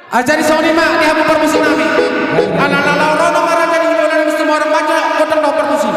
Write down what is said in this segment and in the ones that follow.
Ajari Sony mak di habu permusim nami. Ala rono marah jadi hiburan mesti orang baca kotong no permusim.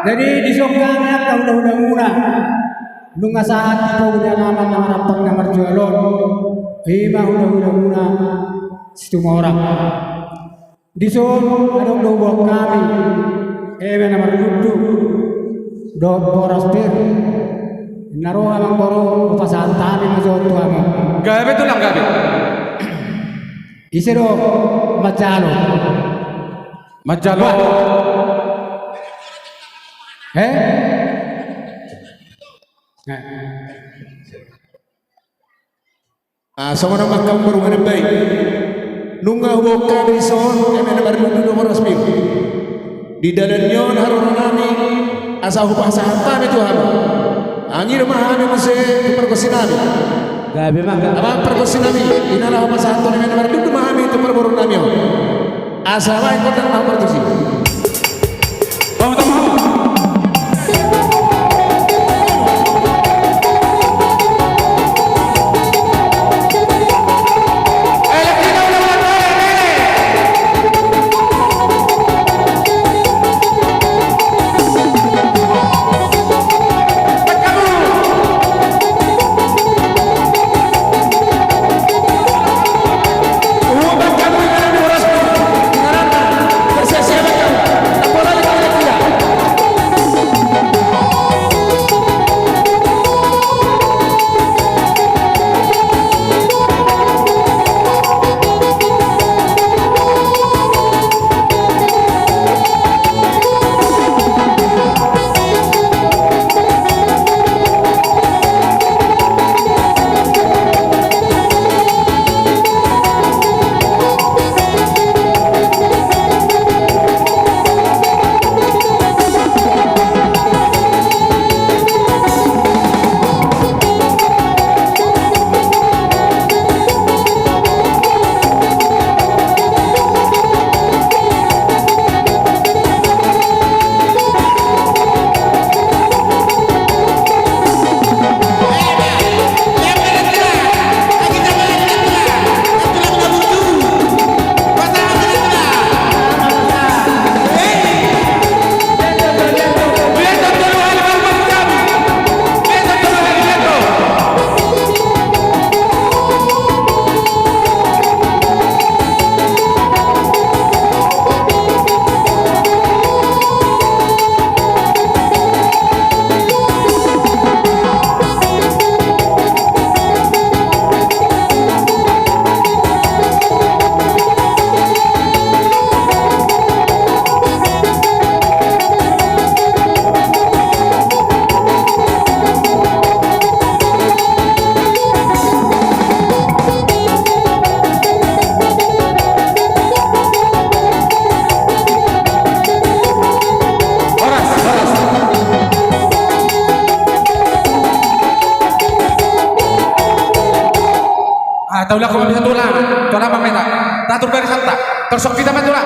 Jadi disokangnya kau udah muna. Nunga saat itu udah nama rapat nomor jualon. Ima udah muna. Situ orang. Disok ada udah kami. Nomor tujuh. Dot boras pir. Naro amang boro pasan tani masuk tu amang. Gabe tu lang gabe. Isero macalo. Majalo. Sama nama kamu berumah baik. Nunggu boka di son, kami ada baru nomor resmi. Di dalamnya harunani asal upah sahatan itu haru. Angin rumah kami masih perkosinami. Gabe mah. Apa perkosinami? Inilah upah sahatan yang ada baru rumah kami itu perborong nami. Asal apa yang kau tak nomor tu sih? Taulah ko bisa tulang. Tulang mameta. Tatur bari santa. Tersok kita matulang.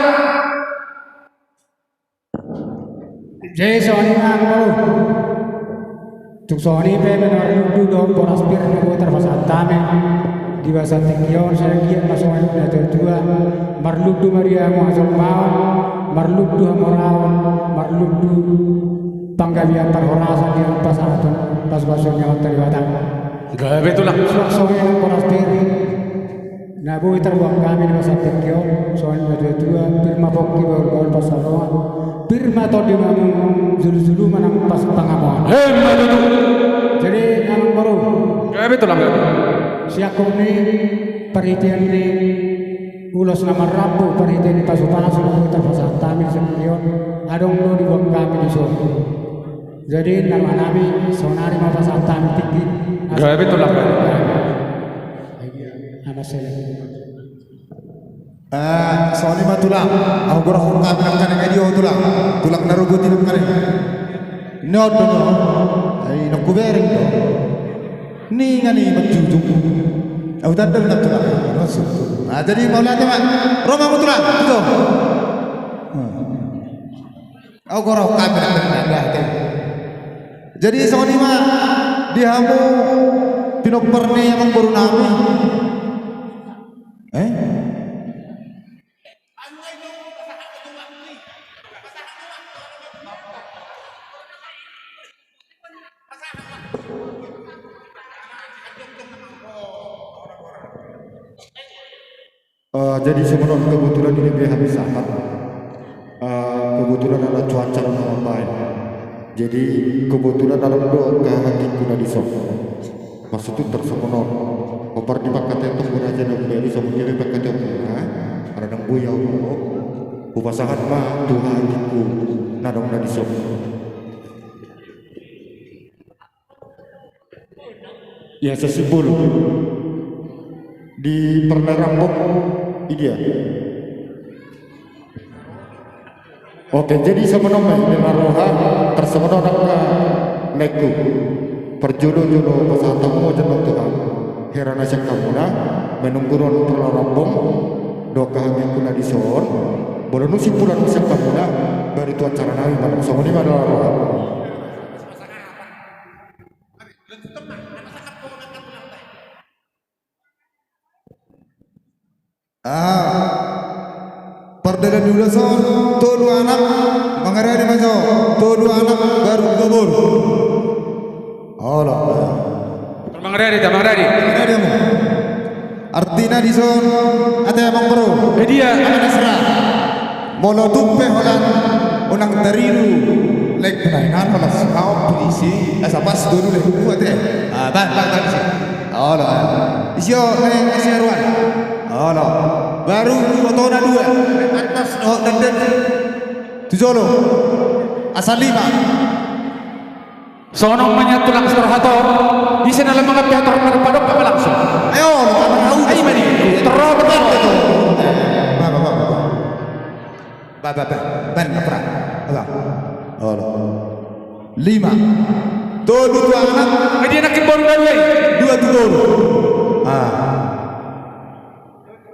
Jadi Sony ang baru. Tuk Sony pe menurut dong poras bir nego terpasatame di bahasa Tekion saya giat masuk na dua marludu Maria muasal mau marludu moral marludu panggabian terhorasa di pas basahnya terlibat. Gawe tulang. Sony ang poras bir. Nabu terbuang kami di bahasa Tekion Sony na dua firma poki baru pasaroan. Firma atau di zulu-zulu manang pas pangamuan. Jadi nang baru. Gawe tulang. Siako ni perhitian ni ulos nama rabu perhitian ni pasupanas sudah terpasang tamir sekian adong lo di bawah kami di sana. Jadi nama nami sonari mau pasang tamir tinggi. Gawe tulang. Nama saya. Soalnya mah tulang, aku gorah hukam nak dia tulang naruguti nak kane. No, ay nakubering do. Ni ngani magjujuk. Aku dadal nak tulang. Masuk. Jadi maulana mak, Roma mo tulang. Ito. Aku gorah hukam nak kane. Jadi soalnya mah dihamu pinokperni yang baru nami. Jadi sebenarnya kebetulan ini dia habis sangat kebetulan ada cuaca yang baik. Jadi kebetulan dalam doa hatiku dari sofa. Maksud itu tersemono. Kopar di pakat itu beraja dan beri semuanya di pakat itu karena nang buyau upasahan mah Tuhan hatiku nadong dari sofa. Ya sesimpul di Pernarambok dia. Oke, jadi semenomeh dengan roha tersemono nangka leku perjodoh-jodoh pasatamu jeneng Tuhan herana sakamuna menungguron Pernarambok doka hamikuna di son bolonu simpulan sakamuna bari tu acara nawi manung samuni adalah roha. Perdana dulu son, tuh dua anak mengarah di mana? Tuh dua anak baru kabur. Allah. Mengarah di, mengarah di. Mengarah di mu. Artinya di son, ada yang bro. Dia. Amanasra. Molo tupe holan, unang dariru. Lek penainan holas kau polisi. Asa pas dulu lek buat ban sih. Allah. Isyo neng asiaruan. Allah. Baru fotona dua atas dan tujolo asal 5 sono menyatulang surhato di sana dalam mga pihator magpadok ka langsung ayo ay mani terobot itu ban kapra Allah 5 dua anak dia nak kebon dalay dua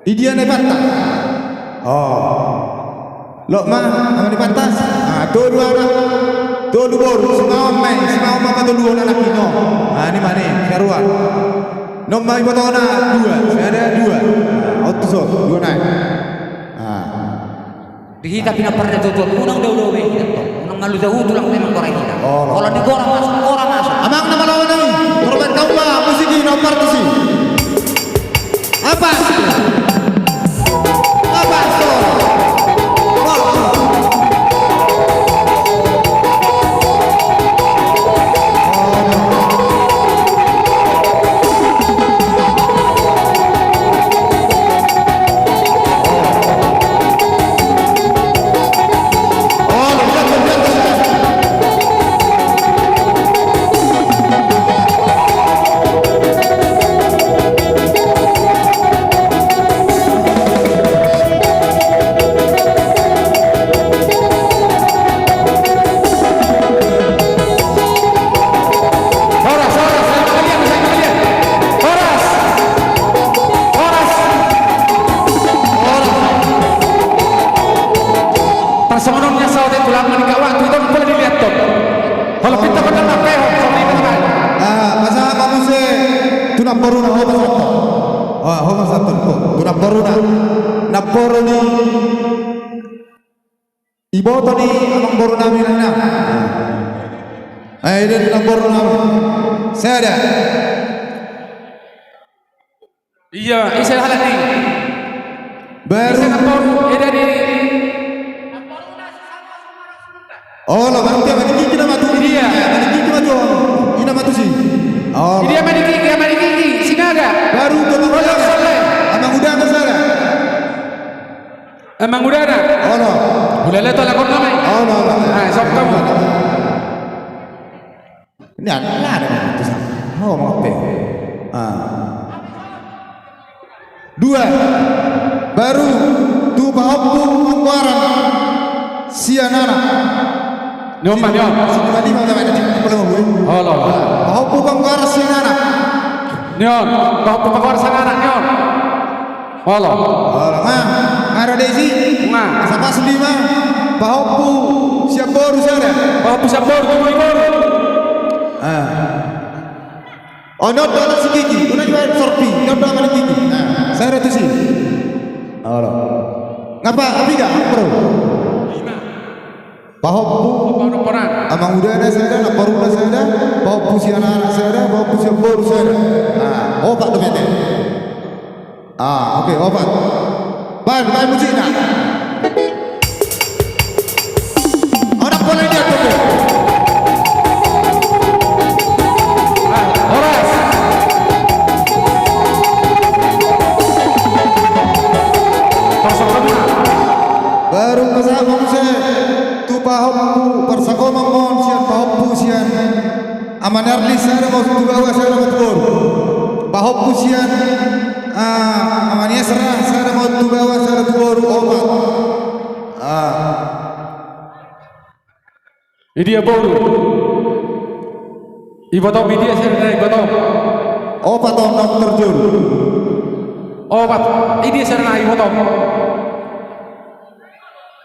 Idia naik pantas. Lo mah sama di pantas. Tuh dua anak. Tuh dua semua apa tuh dua anak kino. Ini mana? Karuan. Nomor ibu tahu nak dua. Saya ada dua. Auto dua naik. Di kita pina pernah tutup. Unang daw kita. Unang ngalu jauh tulang memang korang kita. Kalau di korang masuk. Amang nama lawan ini. Korban kau mah musik di nomor tu sih. Apa? Iboto ni amang boro namin na. Ay, din ang boro namin. Sada. Iya, isa halat ni. Baru. Isa kapor, eda di. Oh, lo berarti apa ni kita matu Iya. Apa ni kita matu? Ina matu sih. Oh. Ini ama di gigi, sinaga. Baru ke Royal mana? Soleh. Amang udah ke sana. Emang udah ada. Oh, no. Udah lihat lakon namai. Oh, no. Nah, sok kamu. Ini ada itu sama. Oh, mau apa? Dua. Baru tu bahapu mangkuaran sianana. Nyoman yo. Tadi mau tahu nanti belum gue. Oh lo. Bahapu mangkuaran sianana. Nyon, kau pekor sangaran nyon. Oh lo. Ngara desi. Nga. Sapa selima. Bahapu siap baru sana. Kau pusat bor, tunggu bor. Oh, not dalam si gigi. Una jual sorpi. Not dalam si gigi. Saya ratu sih. Ngapa? Abi gak? Bro. Bahapu Baru perang. amang udara saya ada, paruna saya ada, bahapu si anak-anak saya ada, bahapu si baru saya ada. Obat tu bete. Okey, obat. Baik musik nak. Orang boleh dia tu. Horas. Pasok kamu. Baru pasal saya tu bahapu persako mamon sian bahapu sian amanar li saya mau tu bawa saya mau tur. Bahapu sian amania serah saya mau tu bawa saya tur obat. Ini dia baru. Ibu tahu media saya ibu tahu. Obat nak terjun. Obat. Ini saya ibu tahu.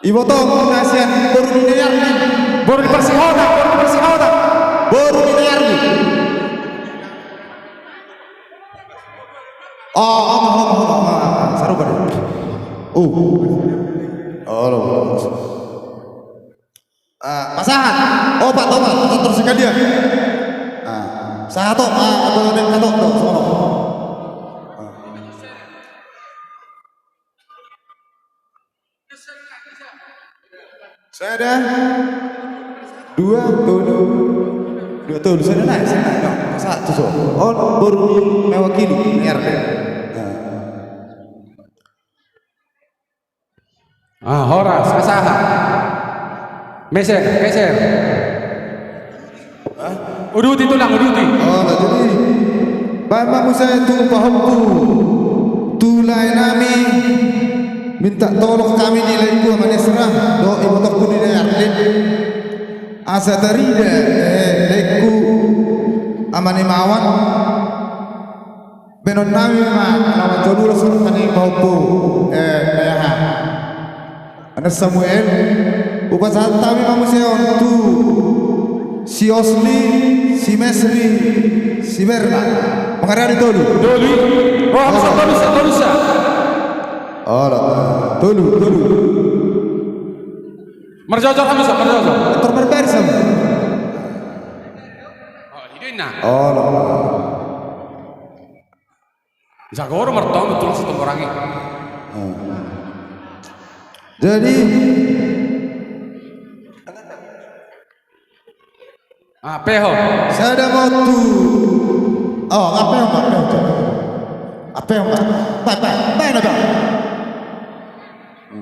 Ibu tahu nasian baru dibayar ni. Baru dipersihoda, baru dipersihoda. Baru dibayar ni. Saru pada. Pasangan. Obat terus sekali dia. Satu, atau semua. Saya ada dua tolu saya naik satu so baru mewakili RT. Horas, kasaha. Geser. Uduti tulang, uduti. Jadi bamamu saya tu pahamku tulai nami minta tolong kami nilai ku amane serah do ibu takku nilai arlin asa tarida leku amane mawan benon nami lawan jodul sertani pahamku meyaha anak Samuel upasata mi mamu saya tu si Osli, si Mesri, si Berna, mengarah dulu. Oh, tolusa. Tolu. Merjojor hamisa, merjojor. Terberbersam. Hiduin na. Jagoro mertong betul satu orangnya. Jadi Peho. saya ada waktu. Apa yang Pak?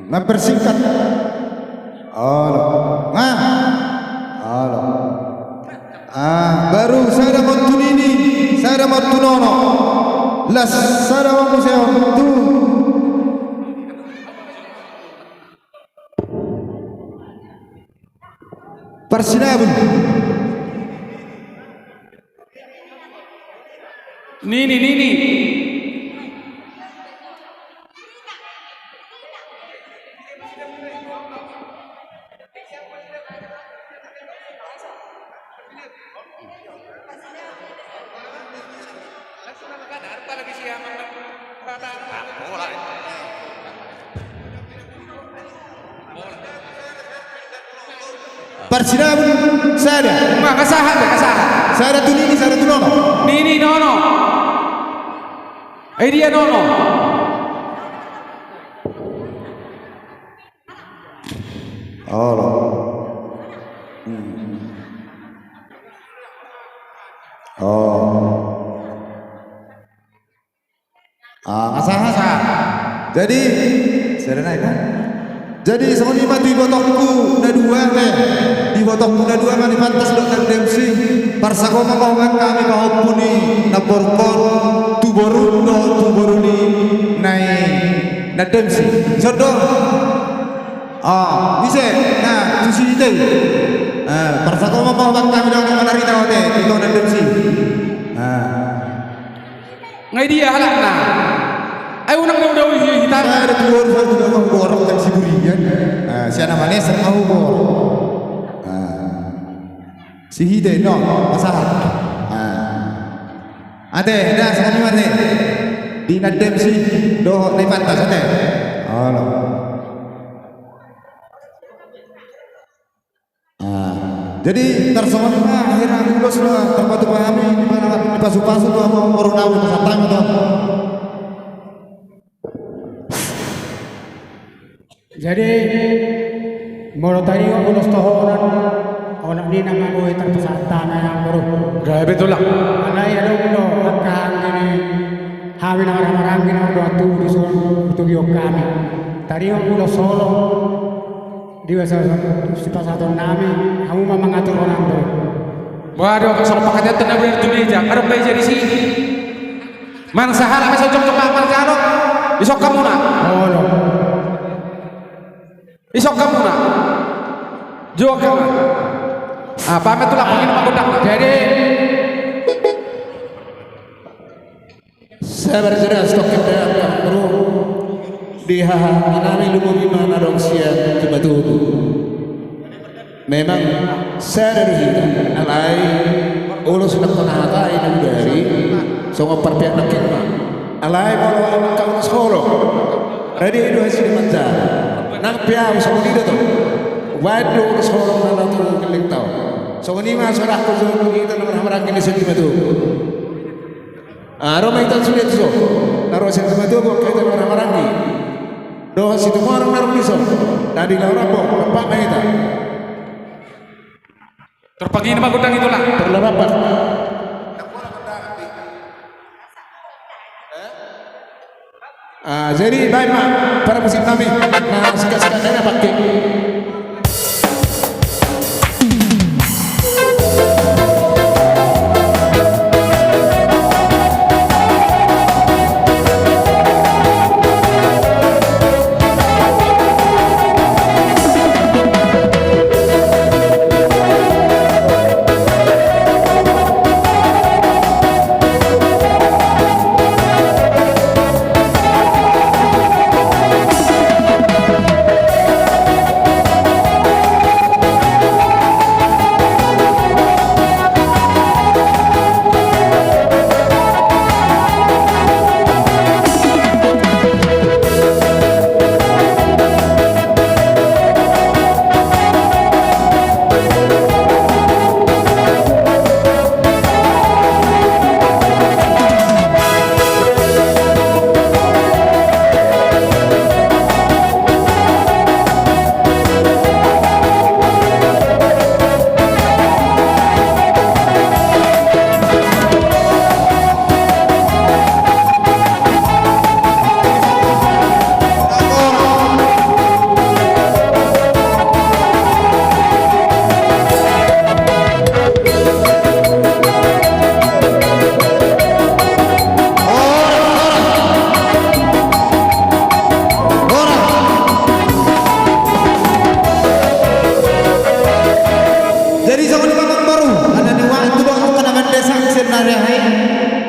Mempersingkat. Baru saya ada waktu ini, saya ada waktu nono. Las saya ada waktu saya waktu. Persinabun. Nini. Parsinabun sada. Mga kasahan, kasahan. Sada tu nini, sada tu nono. Nini nono. Ay dia nono. Oh. Oh. Asaha. Jadi sada naik kan? Jadi soni mati botokku na dua teh. Di botokku na dua mani pantas dok dan demsi. Parsako mamawan kami mahopuni na borkon tu boruni nai na demsi. Jodoh. Bisa. Nah, tu si itu. Parsako mamawan kami dok manari tahu teh itu na demsi. Ngai dia halak na. Ay unang daw hitam. Ada tuor satu dalam borok dan si burian. Siapa namanya serau bor. Si hide no masalah. Ade, dah sekali mana? Di nadem si do naik pantas ade. Halo. Jadi tersama akhirnya aku sudah terpatu pahami di mana pasu-pasu tu apa orang tahu pasatang tu. Jadi moro tadi aku ulos tohonan orang ni nama gue terpesatan yang baru. Gaya betul lah. Anai ada ulo akan ini hawin orang-orang ini orang tu di sana untuk yuk kami. Tadi aku ulos solo di si pasatan nami kamu mau mengatur orang baru. Waduh, kalau pakatnya tenang benar tu meja. Ada bayi jadi sih. Mang sahala masih cocok apa karo? Besok kamu nak. Oh no. Isok kamu nak. Jo kamu. Pamit tu lah pengin magodak. Jadi Saya bercerita stok kita bro di inami lumumi mana dong sia cuma tuh. Memang saya dari kita alai ulus nak penata ini dari semua perpihak nak kita. Alai kalau anak kau sekolah, ready itu hasil manja. Nak piau sama dia tu. Waduh sekolah mana tu keling tahu. So ni mah seorang tu kita nama kini sendiri tu. Aroma itu sudah tu. Naruh sendiri tu kok kita orang ni. Doa situ orang naruh ni so. Tadi orang pun apa kita. terpagi ini magudang itulah. Terlepas. Jadi baik mak para musim kami. Nah sekat-sekat saya pakai.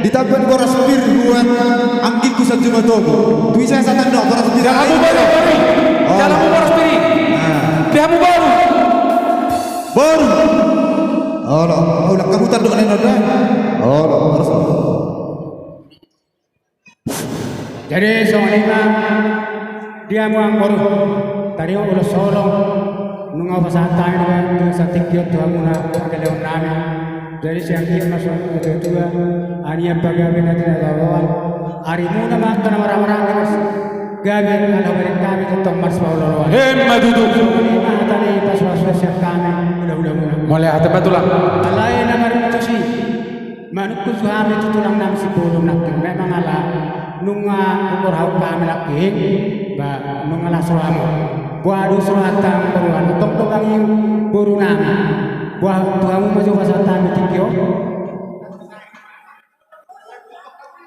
Ditapan boras bir buat angkiku satu matogo. Tui saya satan dok boras bir. Jalanmu baru. Jalanmu boros piri. Diamu baru. Baru. Oh, nak kamu tanduk neno dah. Boras. Jadi soalnya dia mau baru tadi udah solong nunga pasatay na sa tikyot tuwa muna pagkaleon namin. Jadi siang kia masuk ke dua, anian pagawe na tinatawaan. Hari muna makta na marang-marang mas gawe ano balik kami tentang mas pauloloan. Maduduk. Lima tadi pas-pas siang kami udah muna. Mulai hati batulang. Alay na marin itu sih. Manukku suami itu tulang nam si bolong nakin. Memang ala nunga ukur hau kami laki, ba nunga la suami. Buat suratang beruan, untuk tukangi buru nami. Buat tuamu maju pasatan mitikyo.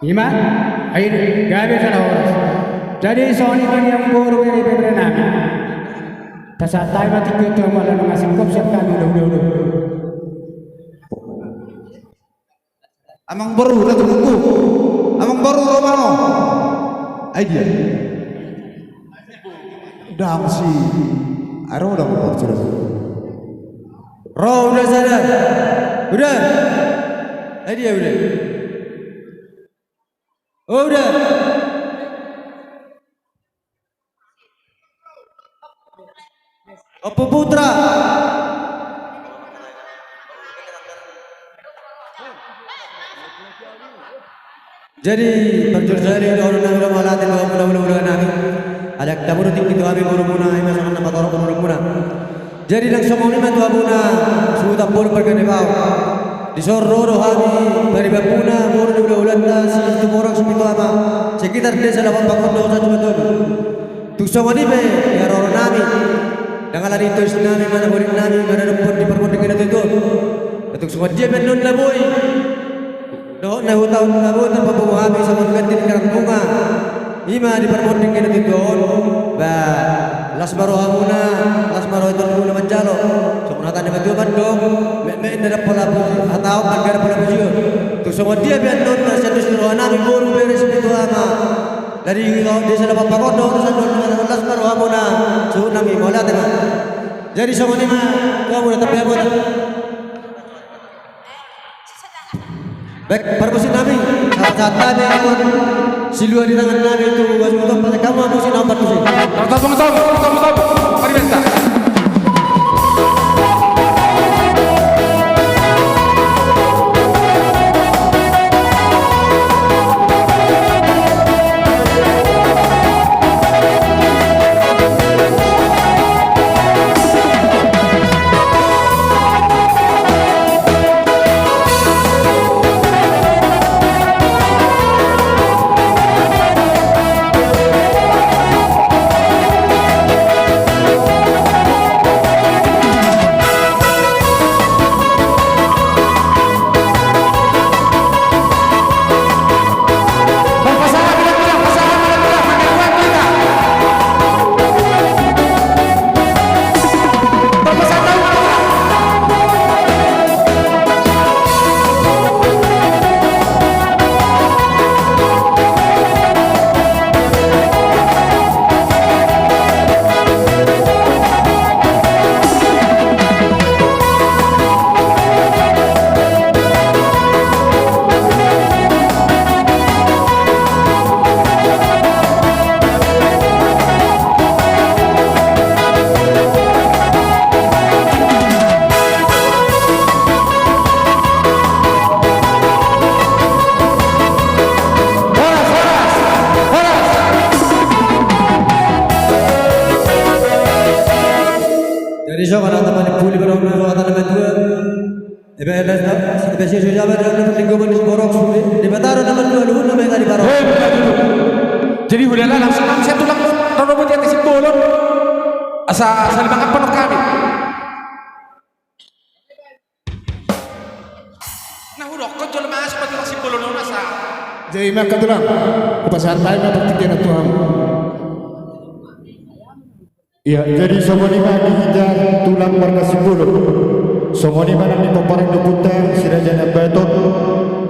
Ima, air gabe sana orang. Jadi soalnya kan yang buru dari beberapa nami. Pasatan mitikyo tuamu ala nunga singkop siap kami udah. Amang baru na tunggu. Amang baru romano. Ay dia. Dam si. Aro udah mau sudah. Roh udah sadar. Udah. Ay dia udah. Oh udah. Apa putra? Jadi perjuangan ini orang yang melakukan dua bulan lagi. Ada kita tinggi dua minggu muna, ini masuk nama orang muna. Jadi nang semua ini dua muna sudah pur pergi bawah. Di soro rohani beribadah muna, muna dua bulan dah itu orang sepitu apa? Sekitar desa lawan pakon dosa cuma tu. Tu semua ini ya orang nami. Dengan lari itu nami mana boleh nami mana rumput di permukaan kita itu. Untuk semua dia menun lah boy. Doh na hutaw na bo na pabuhami sa mga gantin karang bunga. Ima di permoding kita doon. Ba las baro muna, las baro itu dulu manjalo. So kunatan ni madu bandong, me na pala po ataw pagkara pala po siyo. To so dia bian doon na sa distro nami buru beres itu ama. Dari di sana papakodo sa doon las baro muna. So nami mola tengah. Jadi so ni ma kamu na tapi abot. Baik, perbusin kami. Saat tadi siluan di tangan kami itu untuk pada kamu amusin apa tuh sih? Tunggu. Mari bentar. Jadi so kana teman puli pada orang tua tanah metua. Ebe elas na, ebe si suja ber dalam lingkup di borok sulit. Di bataro nama dua lu nama kali barok. Jadi udahlah langsung saya tulang robot yang isi bolon. Asa limang apa kami. Nah udah kau jual mas seperti isi bolon asa. Jadi maka tulang. Kepasahan tayo na pertikian Tuhan. Ya, jadi semua ni mana dihidar tulang warga Sibolo. Semua ni mana ni paparan deputan sirajana beton.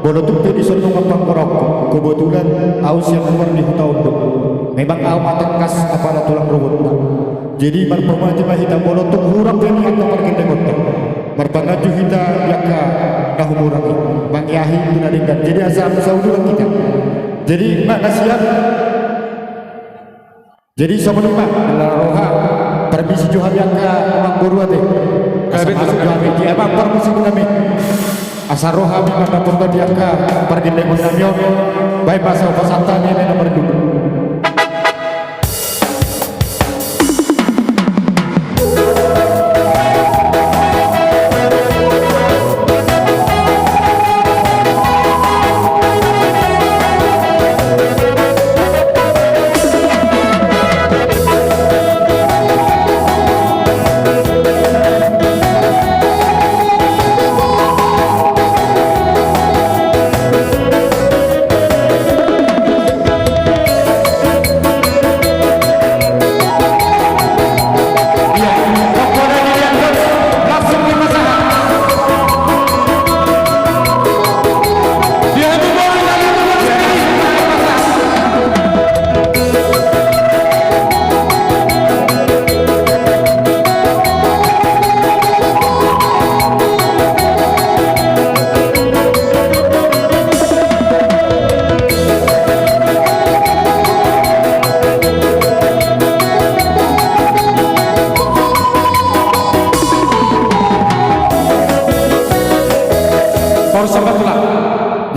Bolo tupi di senung apang korok. Kebetulan aus yang keluar di tahun dok. Memang au matangkas apara tulang robot. Jadi marpamati mahita bolo tu hurang yang atau pergi dekotek. Marpangaju hita yaka kahumurang. Bangyahi tunadingkan. Jadi asal saudulah kita. Jadi mak nasihat. Jadi sama nampak adalah roha permisi Johabiaka Amang Boruate Betul. Di Abang permisi Gunami Asaroha Bimana Porto Diaka Pardile Gunamio Baik Pasau Pasanta Nene nomor 2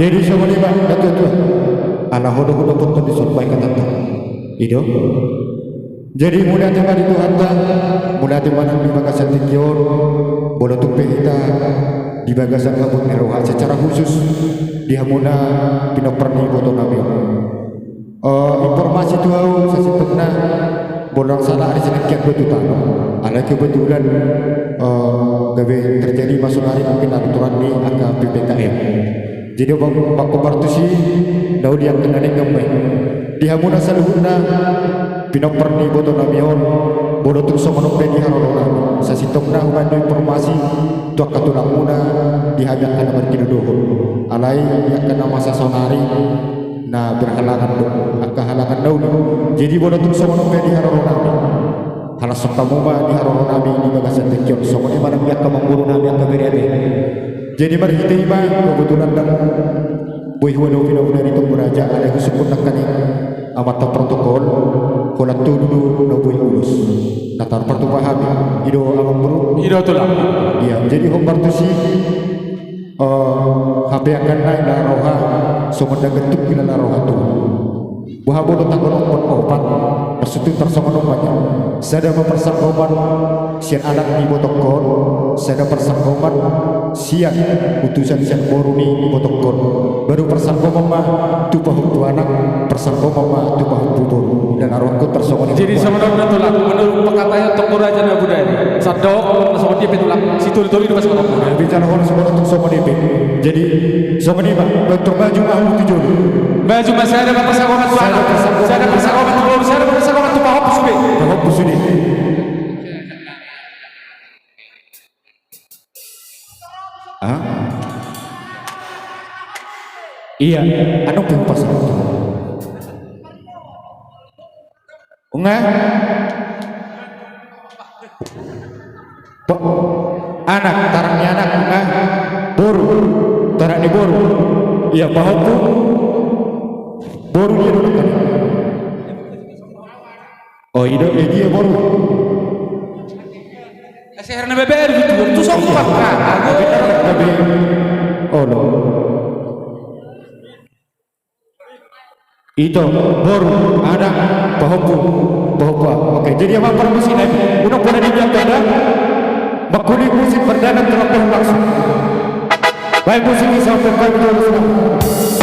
Jadi semua ni bang, betul. Alah hodoh-hodoh pun disampaikan tentang itu. Jadi mudah tiba di Tuhan mudah tiba di bagasan tinggior, bola tupe kita di bagasan kabut neroha secara khusus dia mudah pinoperni boto nabi. Informasi tu saya pernah bolang salah di sini kian betul. Alah kebetulan gawe terjadi masuk hari mungkin aturan ni akan PPKM. Jadi bang Bartusi daud yang kena ngamai dia muna saluhuna pinoperni boto namion bodo tu sama nope di harorona sa sitokna humando informasi tu akatulang muna dihajak kana berkiduduh alai yang kena masa sonari na berhalangan aka halangan daud jadi bodo tu sama nope di harorona halas sakamuma di harorona di bagasan tekion sama ni mana biak kamamburu na biak kaberiate. Jadi mari kita iman kebetulan dan boy wano pinauna dito beraja ada kusukun nak kani amata protokol kolat tu dulu na boy ulus natar pertumpahan ido amang buru Ido tu lah. iya jadi hombar tu si HP akan naik na roha sumanda getuk bila na roha tu buah bodo takon opat bersetu tersongon banyak saya mempersangkoman sian anak di botokon saya persangkoman siang utusan siang boruni di botokon baru persangkoman mah tu pahuk tu anak persangkoman mah tu pahuk bubur dan arwahku tersongon Jadi sebenarnya tu lah menurut perkataan Tokoh Raja Nabudaya sadok sama dia petulang situ itu masuk ke Tokoh. bicara orang semua untuk sama DP jadi sama ni bang bentuk baju mahu tujuh Baju masih ada persangkoman tu anak. Saya ada persangkoman tu bulu, saya ada persangkoman tu pahok sudah. pahuk pusuni iya anu pun pasal unga anak tarangnya anak unga boru tarak ni boru iya pahok tu boru dia dulu kan oh dia boru Saya herna beber gitu, tu sok pak. tapi oh no itu boru ada pahok oke jadi apa permisi naik udah pada dibilang pada bakuli musik perdana terlalu langsung baik musik sampai kami terus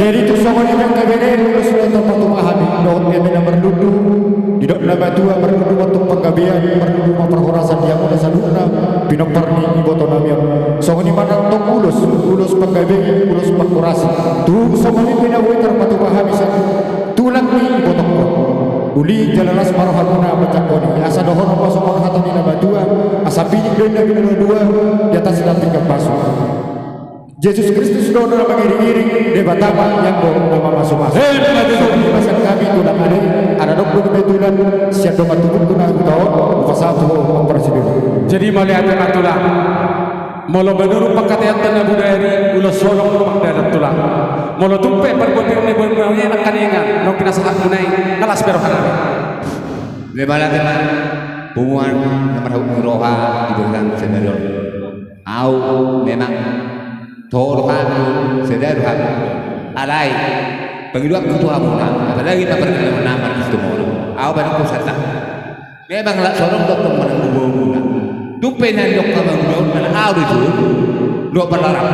jadi tu sama ni yang kebene dulu sudah tempat pahami dok dia bina berdudu di dok nama tua berdudu untuk penggabian berdudu memperhorasan dia muda saluna bina perni iboto namiam sama ni mana tok ulus penggabian ulus pengkurasi tu sama ni bina buat tempat pahami tulang ni iboto uli jalanas marohaguna bacakoni asa dohon apa sama hatan ni nama tua asa pilih Sehingga kita dua di atas sedang tinggal masuk. Yesus Kristus sudah mengiring-iring di batama yang nama masuk-masuk. Di masa kami tulang ada 20 kebetulan siap doa tubuh guna tahu pasal tu mempersidir. Jadi melihat tulang molo menurut pakatian tanah budaya ulo solong pagdarat tulang molo tumpe perbuatan ni buat nak kaningan no pinasahat munai alas berohan Lemala teman pumuan nomor hukum roha diberikan sendiri. Au memang torohan sendiri alai pengidua ketua muna apalagi tak pernah nama Kristus au baru kusata memang lah sorong dokter menanggung muna tumpe nan dok kamang dok mana au itu dok berlarang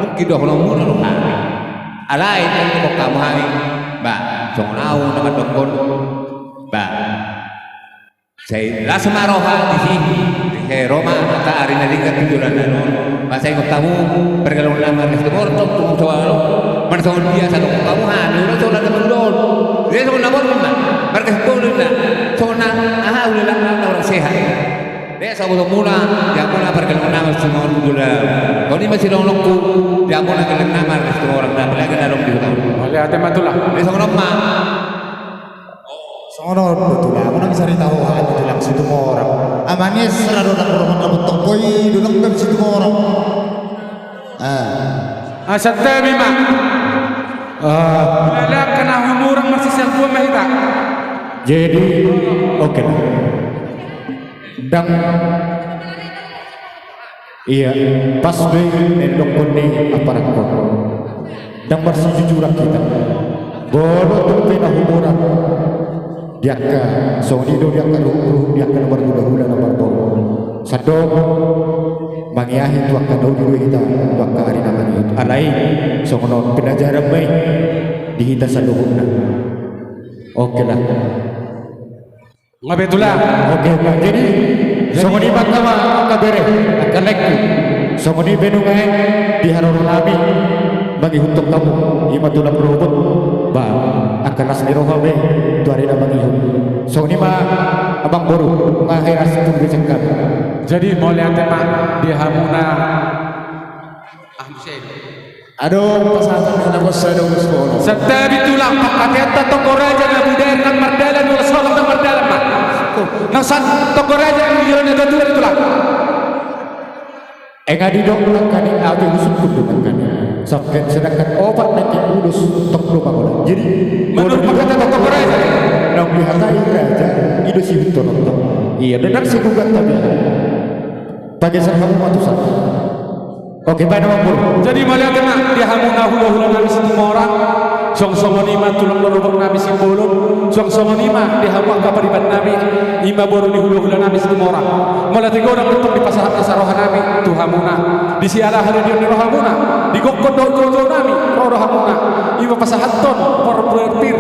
mungkin dok muna roha alai kan dok kamu hari ba song au nama dokon ba saya rasa maroha di sini saya Roma kata hari nanti ketujuan dan masa ikut tamu pergaulan nama Kristus mortom tuh soal mana soal biasa dong kamu hamil soal ada mendol dia soal nama mana mereka boleh lah soal udah lah orang sehat dia soal mula dia mula pergaulan nama semua juga kalau ini masih nongku dia mula pergaulan nama Kristus orang nama lagi dalam di tahun oleh ada matulah dia soal nama Sono betul aku nak bisa tahu hal itu lang situ orang. Amanya serado nak orang nak tokoi dulang kan situ orang. Asal memang lala kena humurang masih siapa mahita. Jadi oke lah. Dan iya pas be endok koni aparat kon. Dan bersih jujuran kita. Bolo tumpe na humuran. Dia ke Sony do dia ke dulu dia ke nomor hula nomor bom sadong mangiahin tu akan dulu kita tu akan hari namanya alai sokono pelajaran baik di kita sadong oke lah Ngabetullah oke lah jadi sokoni bakama kabere akan lekku sokoni benungai di harorun nabi bagi untuk kamu imatullah berobot ba akan nasli rohabe tu hari nama ihu so ini mah abang boru ngahiras itu bercengkap jadi mau lihat tema di hamuna Aduh pasangan yang aku sedang bersuara. setiap itulah pakatian toko raja na budaya dan mardalan wala solong dan mardalan mah nasan toko raja yang giron itu itulah engadi dong kani abe usuk kudu kani sampai sedangkan obat nanti ulus tok lupa bola jadi menurut pakatian toko raja nang dihargai raja itu si betul nonton iya benar sih gugat tapi pakai sarkamu matusan oke baik nama pun jadi melihat tema di hamuna hula nabi semua orang song songonima tulang lorobok nabi simbolon song songonima di hawa kapariban nabi ima boru di hula nabi semua orang melihat tiga orang betul di pasahat asaroha nabi tu hamuna di sialah hari di rohamuna di gokot do nabi rohamuna ima pasahat ton por pir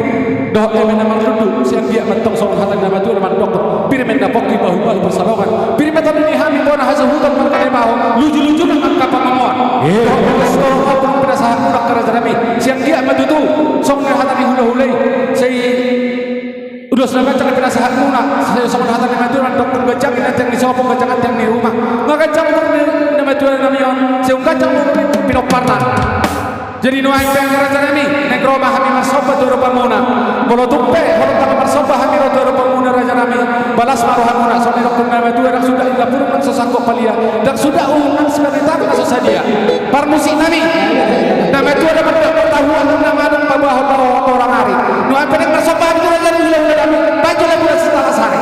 doh emena mardudu siang dia mentong song hatan nama tu nama dokter pir menda pokki bahu bersalongan pir meta ini hami bona hazahutan perkara bahu luju-luju nang angka pamamuan seorang apa penasahan urak kerajaan nabi siang dia madudu song hatan hula-hulai saya udah selama jangan penasahan muna saya sama hatan nama tu dokter gajang ini yang disopong gajang yang di rumah maka gajang nama tu namanya seung gajang pinoparna jadi nuai pengacara kami negroma kami masoba doro pamuna bolo tumpe bolo tak masoba kami doro pamuna raja kami balas marohamuna so dokter nama tu dak sudah ila purun sesako palia dak sudah ulang sekali tak kaso sadia parmusi kami nama tu ada pengetahuan nama ada bahwa orang hari nuai pengen masoba itu raja kami baju lagi setelah sehari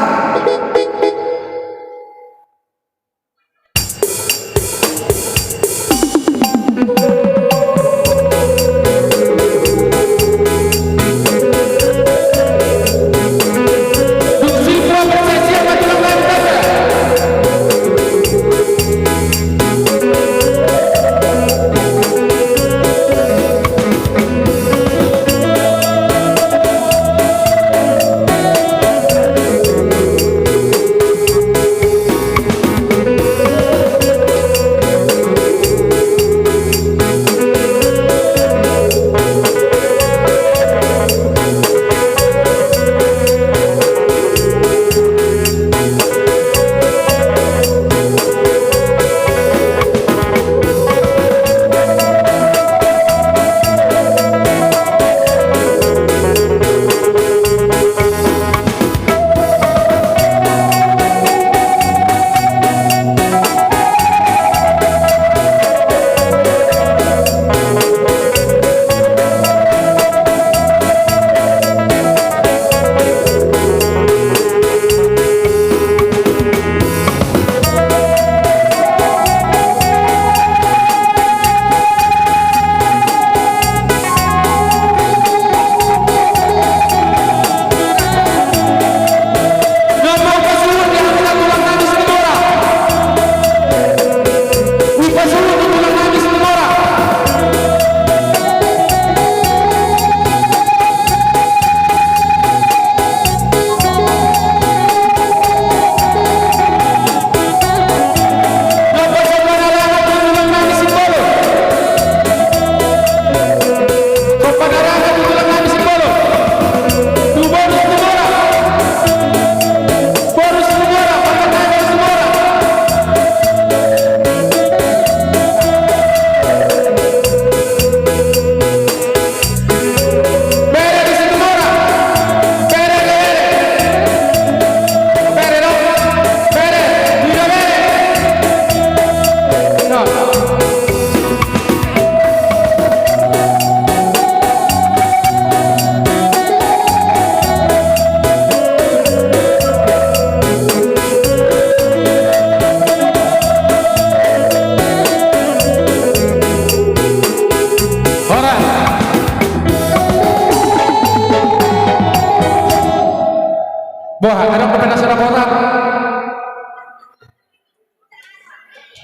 Wah, ada kepada saudara orang.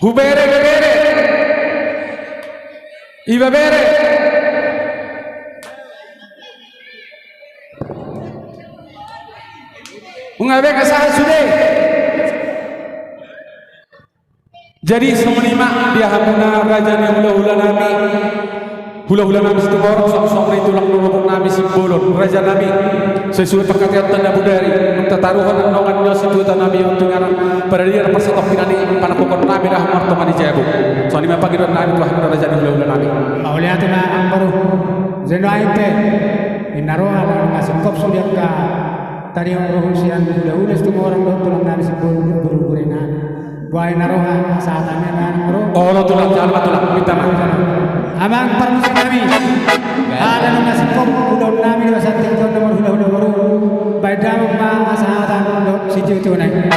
Gubere. Iba bere. Mengabe kasahan sudah. Jadi semenima dia hamuna raja yang hula-hula nabi setemor sok-sok tulang lubuk nabi simbolon raja nabi sesuai perkatian tanda budari minta taruhan nongan nyo situata nabi untuk ngaran pada dia persetok pinani panakukon nabi dah martoman di jabu soalnya pagi dan nabi tuah raja yang hula-hula nabi Mauliatu na ang baru zeno aite inaroha na ngasingkop sudah ka tadi yang rohusian hula-hula setemor orang tulang nabi simbolon buru-buru na buai naroha saatannya kan bro oh tulang jalan tulang minta maaf amang permusik kami ada nung nasibkom udah nami dua sating tahun nomor hula baru baida ma asahatan untuk si cucu naik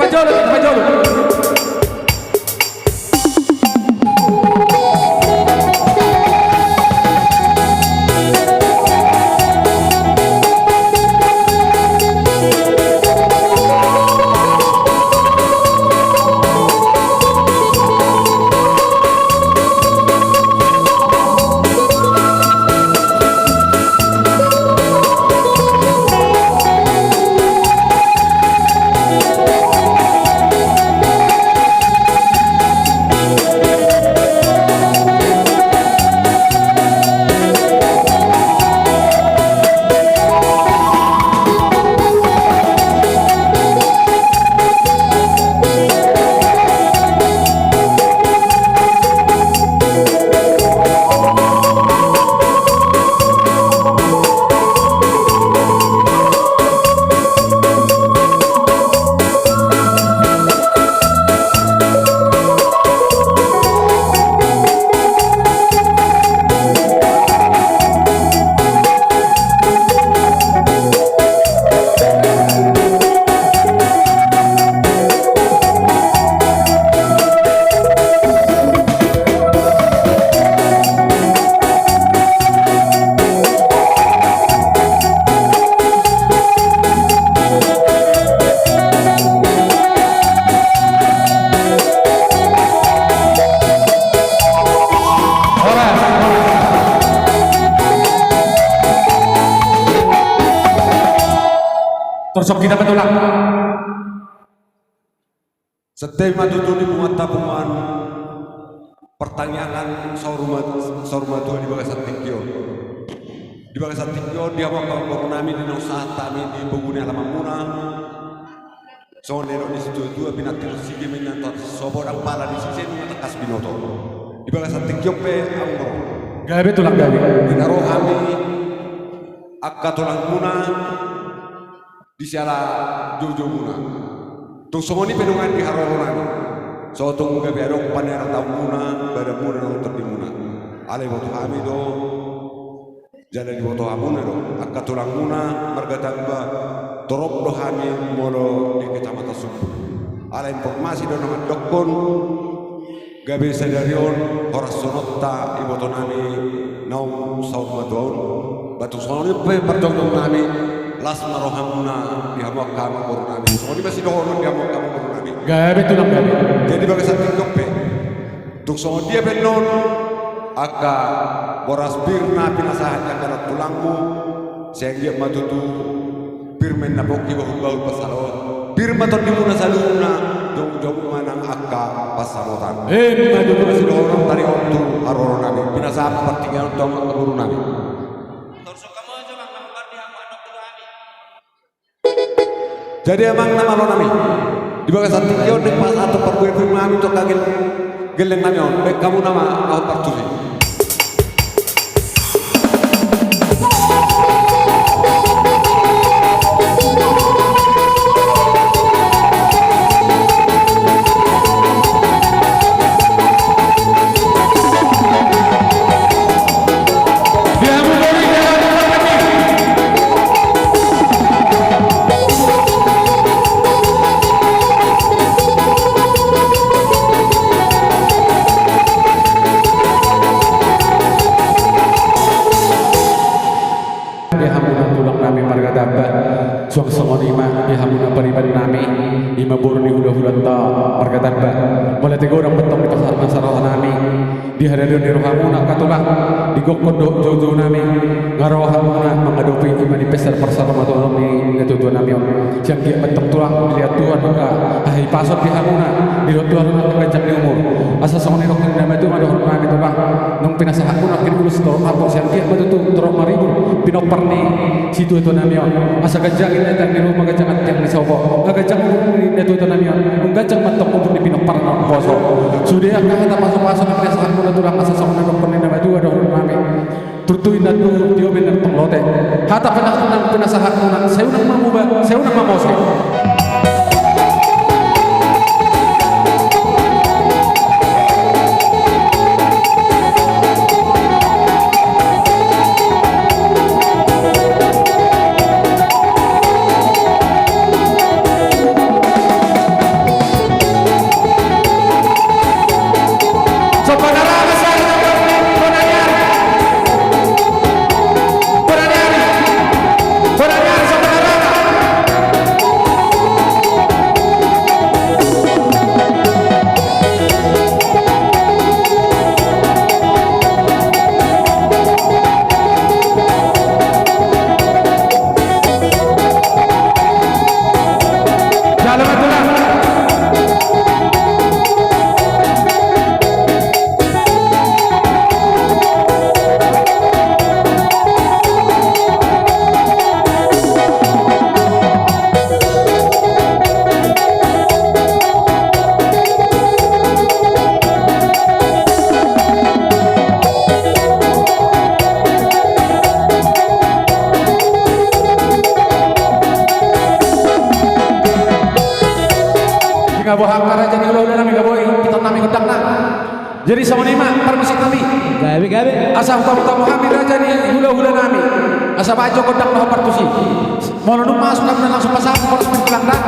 Kapajolo. Torsok kita betulang. Setiap matutu di bunga tabungan pertanyaan sormatu di bagasan tingkio. Di bagasan tingkio dia mau nami di nusa tami di pengguna alam muna. Sonero di situ dua binatir sigi menyantar soborang pala di sisi menatakas binoto. Di bagasan tingkio pe amro. Gabe tulang gabe. Dinaro kami akka tulang muna di siala jojo muna. Tung somoni penungan di haroronani. So tung gabe adong panera tau muna pada muna nang terdi muna. Ale boto kami do jalan di boto hamuna do. Akka tulang muna margatamba torop do kami molo di kecamatan Sumpur. Ale informasi do nang dokon gabe sadarion horas sonota iboto nami naum saud madon batu sononi pe perjong nami las marohamuna di hamok kamu baru nami sononi masih dohon di hamok kamu baru nami Gabe tulang gabe. jadi bagai satu kope tung songon dia benon aka boras birna pinasahan yang tulangmu sehingga matutu birmen naboki bahul pasalon birma to dimuna saluna jong manang akka pasamotan Maju masih dohon tari ontu haroro nami pinasahan pertinggalan tong keburu nami jadi emang nama lo nami di bawah satu kio dek pas atau perbuatan nami untuk kaget geleng nami on dek kamu nama kau pertusi sonima bihamuna pariban nami ima burni hula-hulanta margatan ba mulai tiga orang betong di pasar masalah nami di hadapan di rohamuna katulah di gokon jojo nami ngarohamuna mengadopi ima di peser persama nami itu dua nami yang dia betong tulang dilihat Tuhan maka hai pasot bihamuna di Tuhan maka di umur asa songoni rok nama itu ada hormat itu bang nung pinasahan pun akhir ulus torok apa siang dia betul torok maribu pinok perni situ itu namanya asa gajang ini datang di rumah gajang yang di sobo gajang itu namanya gajang mentok untuk di pinok perni poso sudah akan kita masuk pinasahan pun tulang asa songoni rok perni nama itu ada hormat turtuin dan dia benar penglote hata pinasahan pun saya udah mau saya udah mau saya jadi sama nima permisik nami Gawe asa tamu kami raja di hula-hula nami asa bajo kodak noh partusi mau nunuk masuk kami langsung pasang harus pulang dah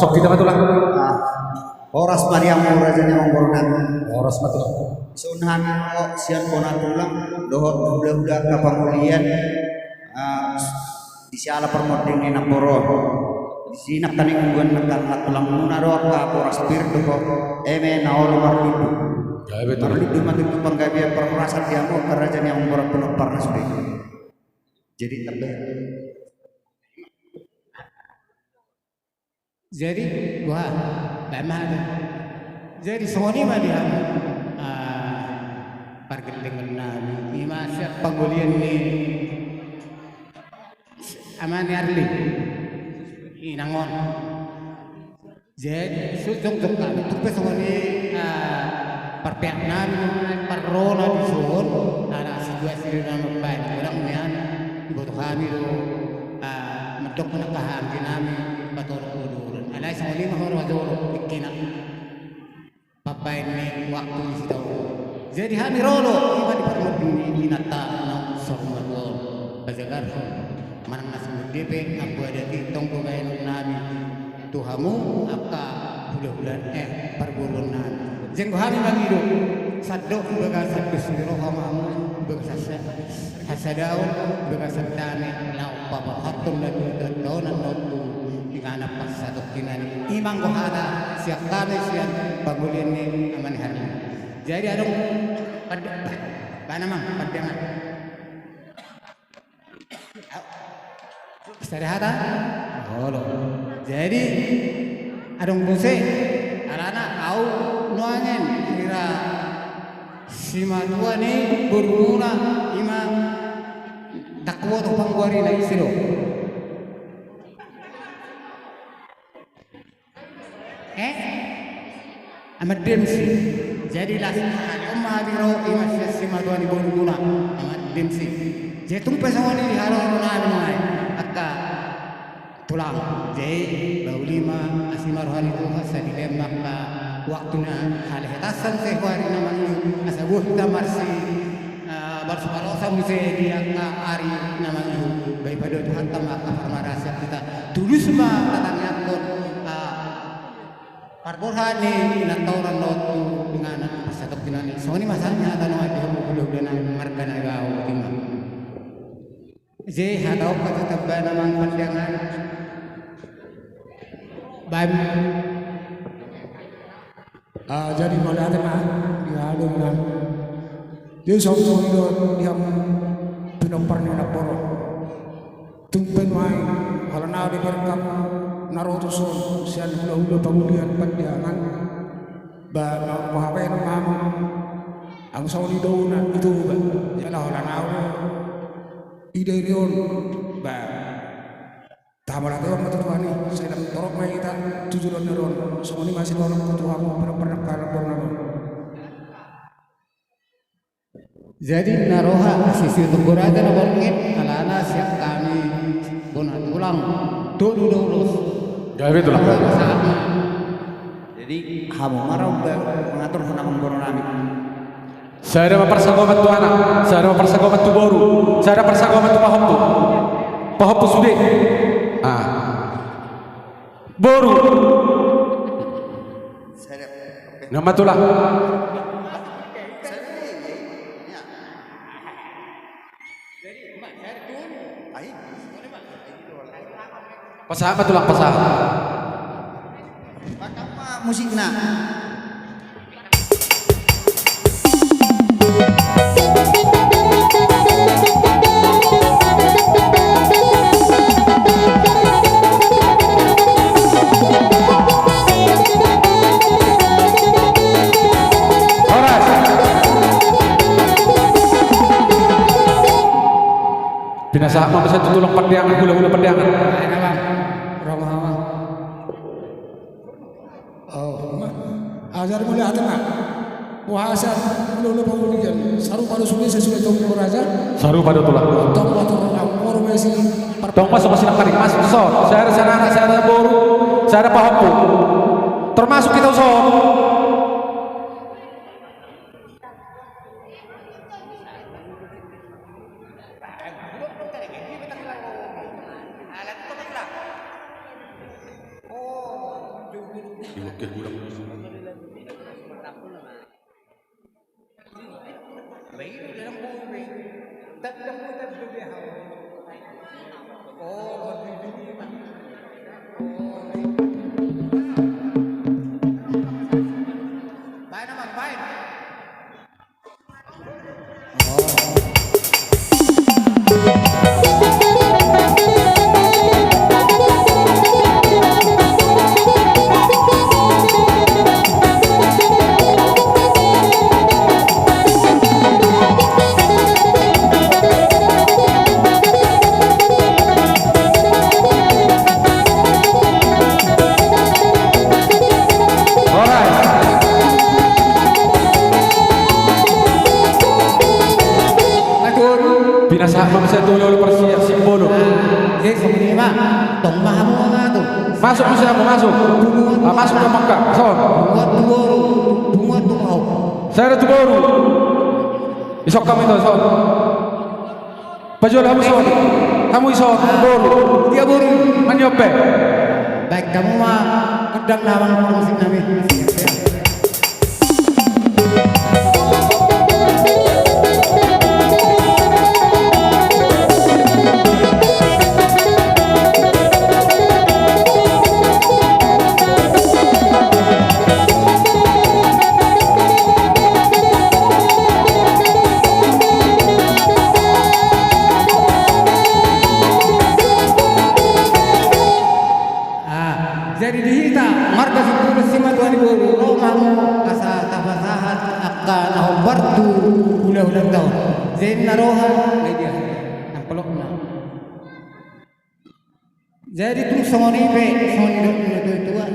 Sok kita matulah. Horas Mariam rajanya manggoran. Horas matulah. Sunan sian pona tulang dohot budak-budak kapangulian di siala permoding ni naporo. Di sini tani ungguan nekan tulang munaro ka horas pir doho eme naolo marlidu. Ya betul. Marlidu mati panggawe permerasan diamo kerajaan yang manggoran penuh parnas be. Jadi tebe. Jadi wah bagaimana? Jadi Sony mah dia pergelengan nabi ini masih panggulian ni aman Arli inangon. Jadi sujung kami tu Sony perpiaknan parrona di suhun ada situasi dalam baik kurang nian butuh kami do mentok menekahan kami batur kudur ada sama lima orang wajur dikina papai ini waktu di situ jadi kami rolo iba di permut ini binata nang sormago bajagar mana nasib DP aku ada di tonggo bayan nami Tuhamu apa bulan-bulan perburunan jeng kami mangido saddo baga saddo siro hamamu baga hasadaun baga sadane lau papa hatum na donan notu ingana pas satu kinani imang gohana siap kami siap pagulin ni aman hari jadi adong pada mang padangan istirahat halo jadi adong buse alana au nuangen kira sima dua ni berguna ima dakwa tu pangwari na isiro amat demsi jadi las umma biro ima sima dua ni berguna amat demsi jadi tumpe sawani di haro na mai akka tulang jadi bau lima asimar hari itu asal dilemak ka waktunya hal hetasan sehari namanya asabuh kita masih bersama muse dia ka hari namanya baik pada Tuhan tamak farmarasa kita dulu semua tatangnya pun parborhani inatauran lotu dengan satu kinani soni masalahnya ada nama dia belum dengan marga nagao timang jadi hadau kata tebak namang pandangan baik jadi malah ada di halung dan dia song itu dia penomparnya naporo tumpen mai kalau nak diberkam naruto son sian hula pangulian pandangan ba mahapen mam ang sauni dauna itu ba ya lah lanau ide rion ba tamara tuh matutuani saya dalam torok mai kita tujuan neron sauni masih orang tuamu pernah kalau jadi naroha sisi tugurada na borngit alana siap kami bonat ulang dulu gawe tulang Jadi kamu marau mengatur nama nami. Saya ada persagoman tu anak, saya ada persagoman tu boru, saya ada persagoman tu paham tu sudah. Boru. Nama tulah. Pasah apa tulang pasah? Apa musiknya? Binasa apa bisa tutulong pandangan, hula-hula pandangan. Ajar mulai atena puasa lulu pengulian saru pada sudah sesuai tong raja Saru pada tulang. tong motor orang masih Tong masuk masih nak tarik masuk son. Saya ada sana, saya ada boru, saya ada pahapu. Termasuk kita son. sonima tong mahamu ngatu Masuk siapa masuk? Masuk ke Mekah. Son. bunga tu mau Saya ada baru. Isok kami itu son. Pajol kamu son. Kamu isok baru. Dia baru. Manyope. baik kamu mah kedang nawang musik nami jadi dihita markas itu sima tuan ibu romamu asa tafasahat akan ahbartu ulah-ulah tahun zain naroha media ang pelokna jadi tung songoni pe songoni na tua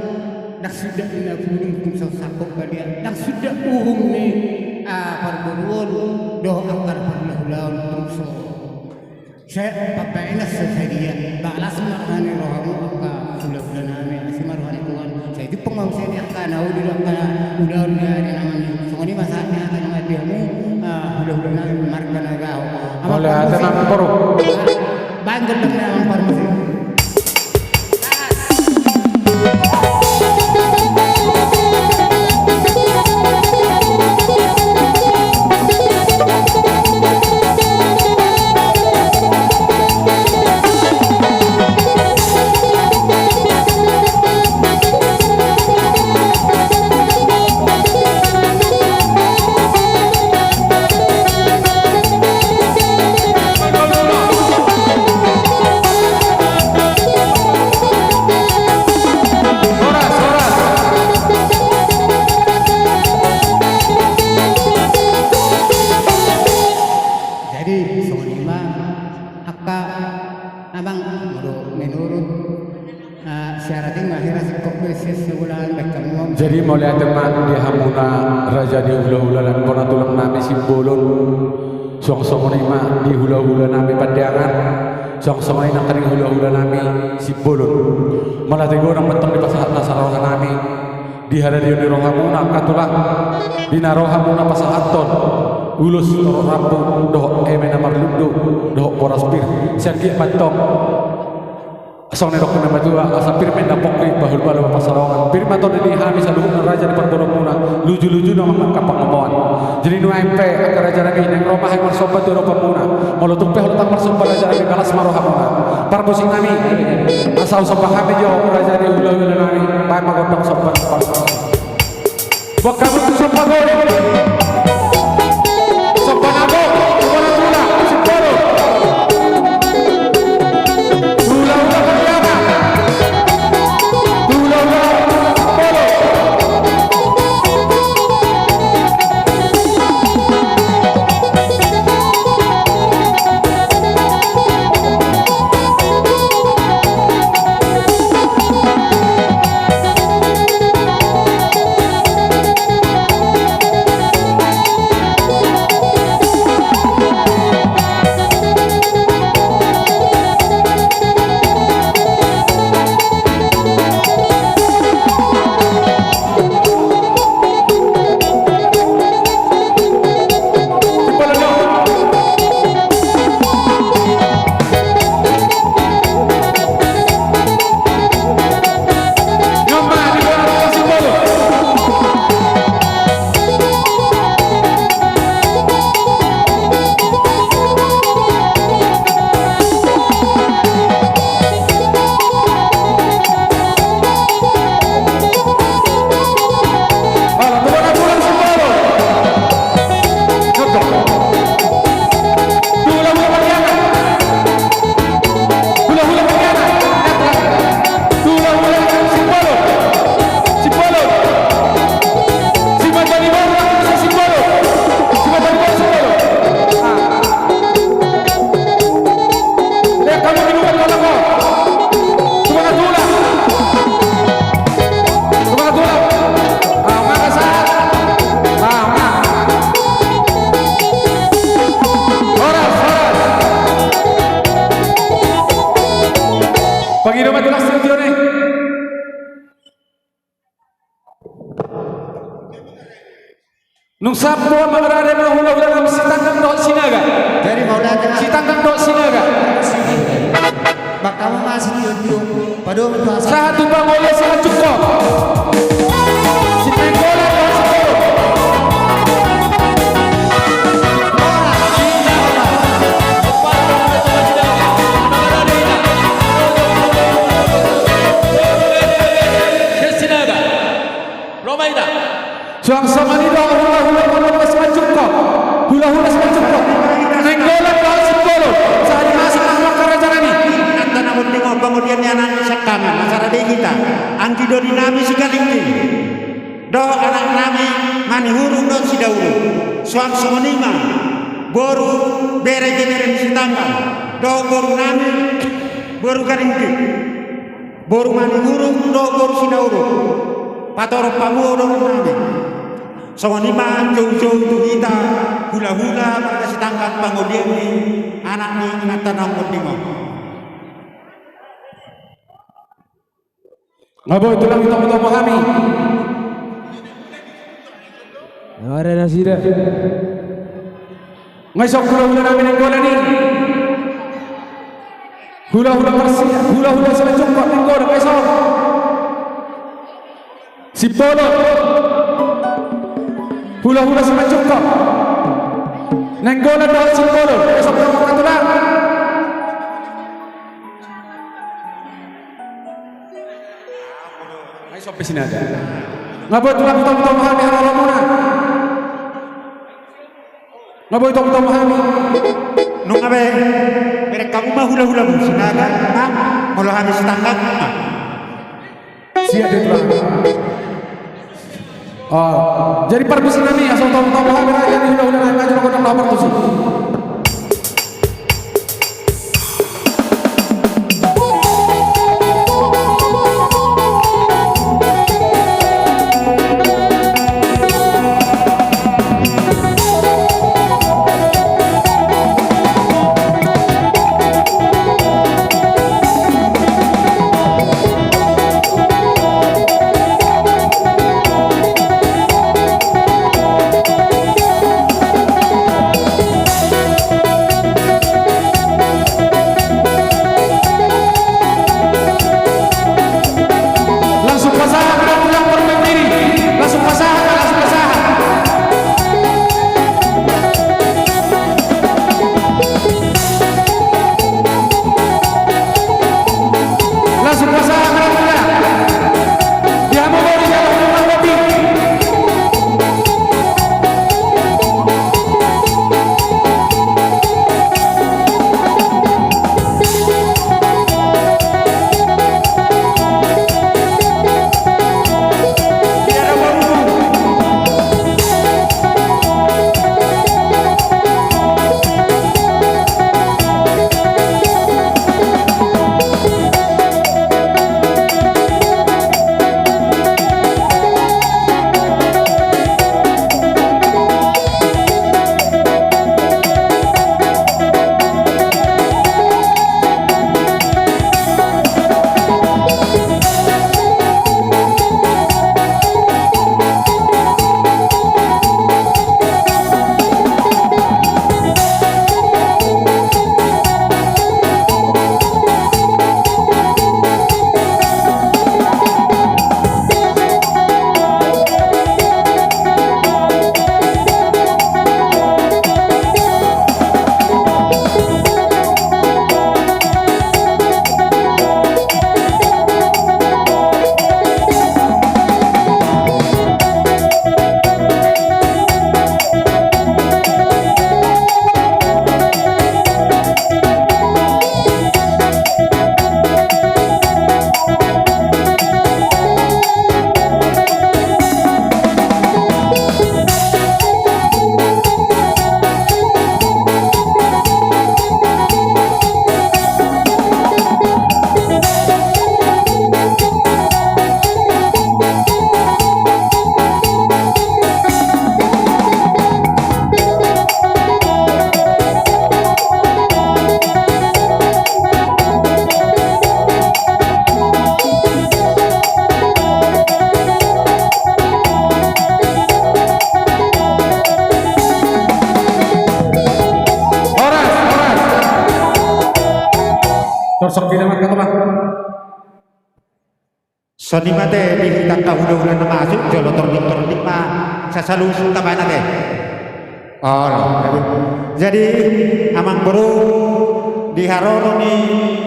nak sudah na puling tung sakop kalian nak sudah uhum ni perburuan doh akar ulah-ulah tung so saya papaina sesadia balas makani rohamu akka ulah-ulah nami maruhani Tuhan. Saya itu pengungsian yang kana udah dari namanya. Songoni masaknya kana ngadiamu udah marka nagao. Oleh tenang korup. Bangun dengan farmasi. Jadi mulai teman di hamuna raja di hula-hula dan kona tulang nami simbolon song-song lima di hula-hula nami pandangan song-song ini nak hula-hula nami simbolon malah tiga orang mentong di pasahat nasaroha nami di hari di rohamuna katulang di narohamuna pasahaton ulus toro rampung doh namar lundo doh poraspir siangki matong Asal nerok kena batu asal pirmen dapok kri bahul balu pasarongan pirma to di hami saluhun raja di perboromuna luju-luju nama kapak ngomong jadi nu MP akar raja lagi neng romah yang marsobat di Eropa muna molutuk peh letak marsobat raja lagi balas marohamuna parmusing nami asal sobat kami jo raja di hula-hula nami pai magodong sobat bok kamu tu sobat sobat aku sobat tula sipolo Panginoon matulas studio nih. Nung sabdo magrare mga hula-hula ng si Tangkang Dok Sinaga. Jadi maulati Si Tangkang Dok Sinaga. baka mo masih yun padung itu asal Sa hatu pangola sa Machuko. Si Tangkola Dok Sinaga. Sinaga. Romaida. Suang sama ni Dok hula-hula sa Machuko. Hula-hula sa Machuko. Tangkola Dok Sinaga. Sa masa ng kerajaan ini. tanamon tingo kemudian anak sekam masyarakat kita anti do dinami sikalingki do anak nami mani hurung do sidauru suang sonima boru bere generen sitanggal do boru nami boru kalingki boru mani hurung do boru sidauru patoro pamuo do nami sonima jauh-jauh itu kita hula-hula pada sitanggal pangodian ni anak ni anak tanamon tingo. Ngabo itulah kita memahami. Ada nasi dah. Ngaisok hula-hula namin ng gola ni. Hula-hula Persia, hula-hula sa Jungkot ng gola ngaisok. Si Polo. Hula-hula sa Jungkot. Nang gola daw si Polo. Ngaisok ng mga tulang. Ngaisok pesinada. Ngabo itulah kita memahami hal-hal muna. Ngabo ito kita memahami. Nung abe mereka mah hula-hula sinaga mang molo habis tangkap Siap itu jadi permisi kami asal tahu memahami rakyat ini hula-hula naik aja kota nomor tujuh. Soni mate di kita hula-hula na masuk jolo tordik ma sasalus tabanan teh. Oh, jadi amang baru di Haroro ni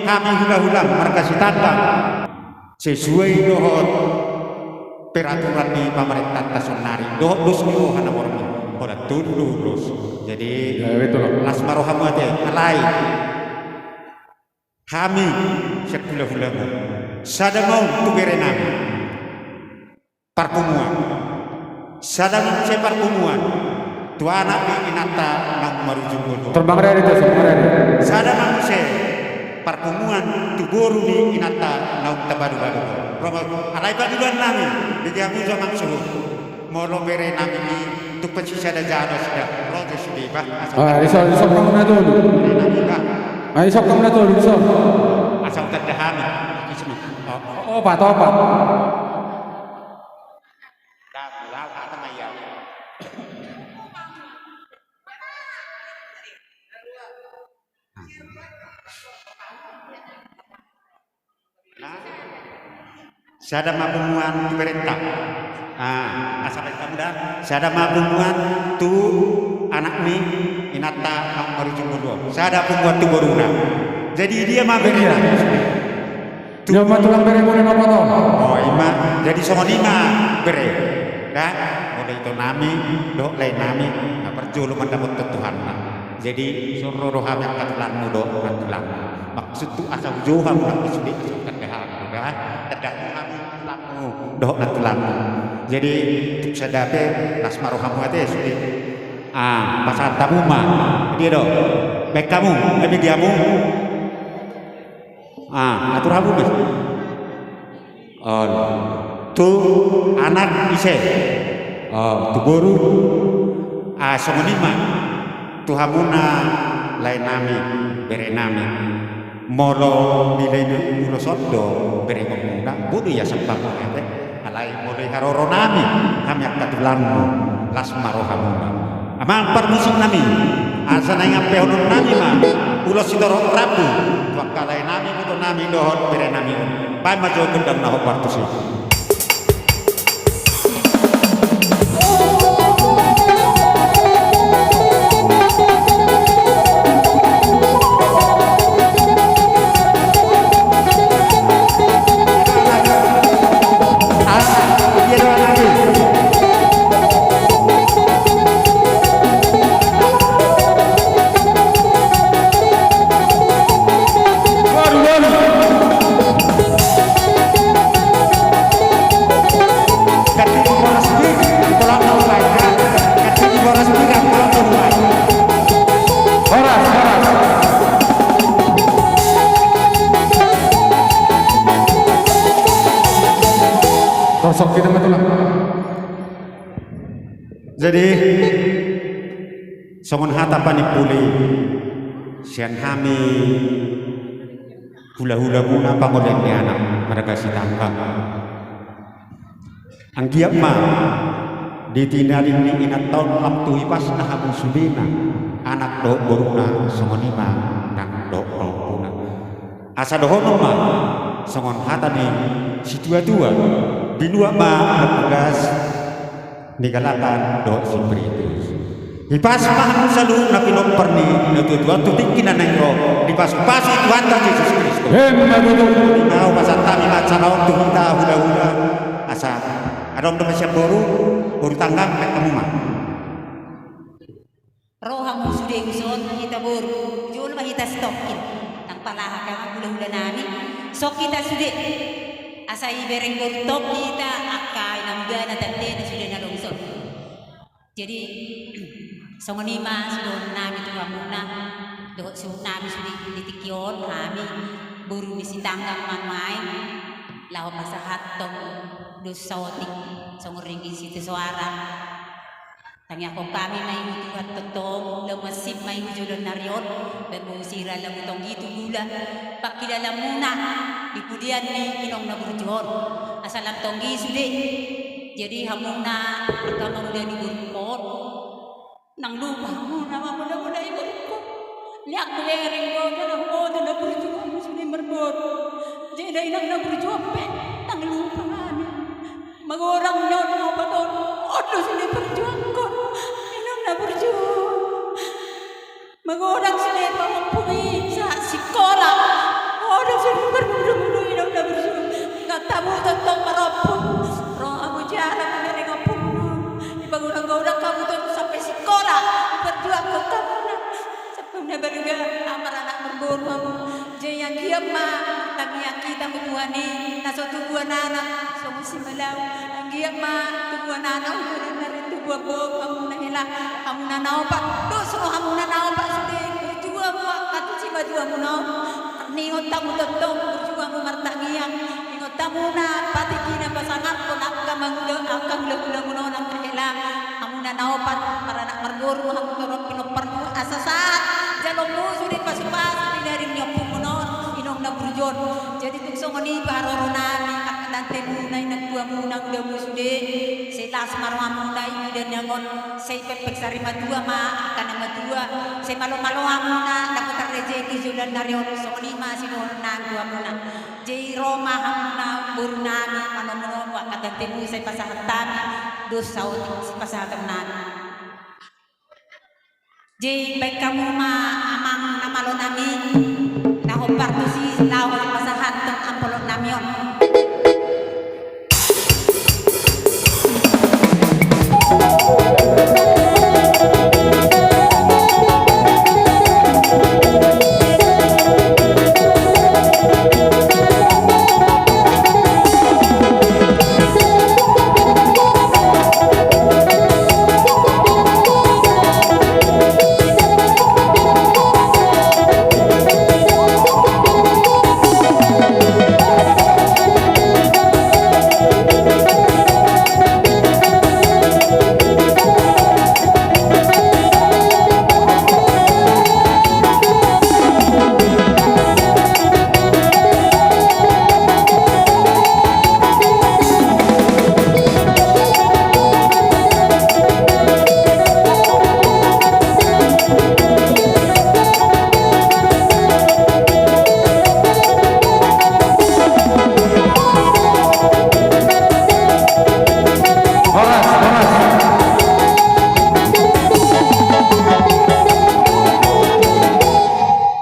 kami hula-hula markasi tanda sesuai dohot peraturan di pemerintah tasunari dohot dos minggu hana mormi pada tulus. Jadi lasmaro hamate alai kami sekula-hula sada mau tu berenang parpumuan sada mau se parpumuan tu anak di inata nang marujung Terbang dari itu semua dari. sada mau se parpumuan tu boru di inata nang tabadu-badu alai paduan nami di jamu zaman suhu molo berenang ini tu pesisa ada jado sudah rodo sudah bah Iso kamu na dulu. Iso kamu na dulu iso. asal terdahami Opat. Sada mabunguan pemerintah. Asal kamu dah. Sada mabunguan tu anak ni inata ang marujung. Sada pungguan tu boruna. Jadi dia mabunguan. Dia matulang bere mo na apa? Oh ima. Jadi sama lima bere. Dah. Mulai itu nami, dok lain nami. Nah perjulu mendapat Tuhan. Jadi suruh roham yang katulanmu dok katulang. Maksud tu asal jauh kamu nak disudi asukan dah. Dah. Tedah kami lamu dok katulanmu. Jadi sadape lasmaro kamu ate sudi. Pasal tamu mah dia dok. Baik kamu, lebih diamu. Atur habu bis. Tu anak ise. Tu boru. Songonima. Tu hamuna lain nami, bere nami. Molo nilai ulo sodo bere ngomongna bodo ya sembah ete. Alai molo haroro nami kami akatulanmu lasmaro hamuna. Amang permusik nami. Asana ngape ulun nami mah. Ulo sidoro rabu. Wakalai nami kuto nami dohot bere nami. Pai majo gendang nahok partusi. Sok kita matulang. Jadi songon hatapan ipuli sian kami hula-hula guna pangolen ni anak mereka si tangga. Ang giap ma ditinalin ni inat tahun lam tuhi pas na habu sulina anak do boruna songon ima nang do puna. Asa dohono ma songon hata ni si tua-tua binua ma tugas nigalakan do simpritus. Ipas mahal selalu nabi perni natutuan tutik kinanengro dipas pasi Tuhan Yesus Kristus. Mau pasal kami macam tu kita hula-hula asa adom do siap baru tanggang kamu mah. Rohamu sudah usun kita baru jual mah kita stokin tang palaha kami hula-hula nami sok kita sudah asai bereng bertop kita akai namgana tante sudah nalungsor. Jadi songonima sudah nami tu amuna doh nami sudah ditikyon kami buru misi tanggang mamai lau pasahat tong dosotik songoringin situ suara tanya ko kami may mutuhat totong lamasip may hujulon narion bermusira lamutong gitu gula pakilala muna dipudian ni inong naburjuhon asalam tonggi sude jadi hamuna kamang udah diburpot nang lupa muna mamuda-muda iburpot liak belereng ko na naburjuhon sude merbor jadi inang na berjuang nang lupa kami magorang nyon no paton odlo sini berjuang ko inang na berjuang magorang sini pampugi sa sekolah odlo sini bermudu inang na berjuang katamu tentang marapun roh amu jarang dari ngapun ibagorang-gorang kamu tuh sampai sekolah berjuang ko kamu na berga amar anak berburu jaya giama tangiak kita mutuani naso tubuh anak so musim malau giama tubuh anak udah dari tubuh bom kamu nahila kamu nanau pak dos roh kamu nanau pak sudah berjuang katu si baju kamu nau ningot tamu totong berjuang martangiak ningot tamu na pati kina pasangat pun akam gula muno nang nahila kamu nanau pak para anak berburu kamu dorong pinopernu asasat jalongmu sudah pas-pas dari nyopu menon inong na burjon jadi tuksong ni baroro nami dan temunay nagdua munang damu sude setas marwa munay dan yangon say pepek madua ma akan madua say malo-malo amuna dapat rezeki julan narion so ni ma sinon nang dua muna jay roma hamuna burnami manonon wa katan temu say pasahatan dos saud si pasahatan nami Jay baik kamu amang namalo nami nahopar tu si lawan pasahan tong ampolot namion.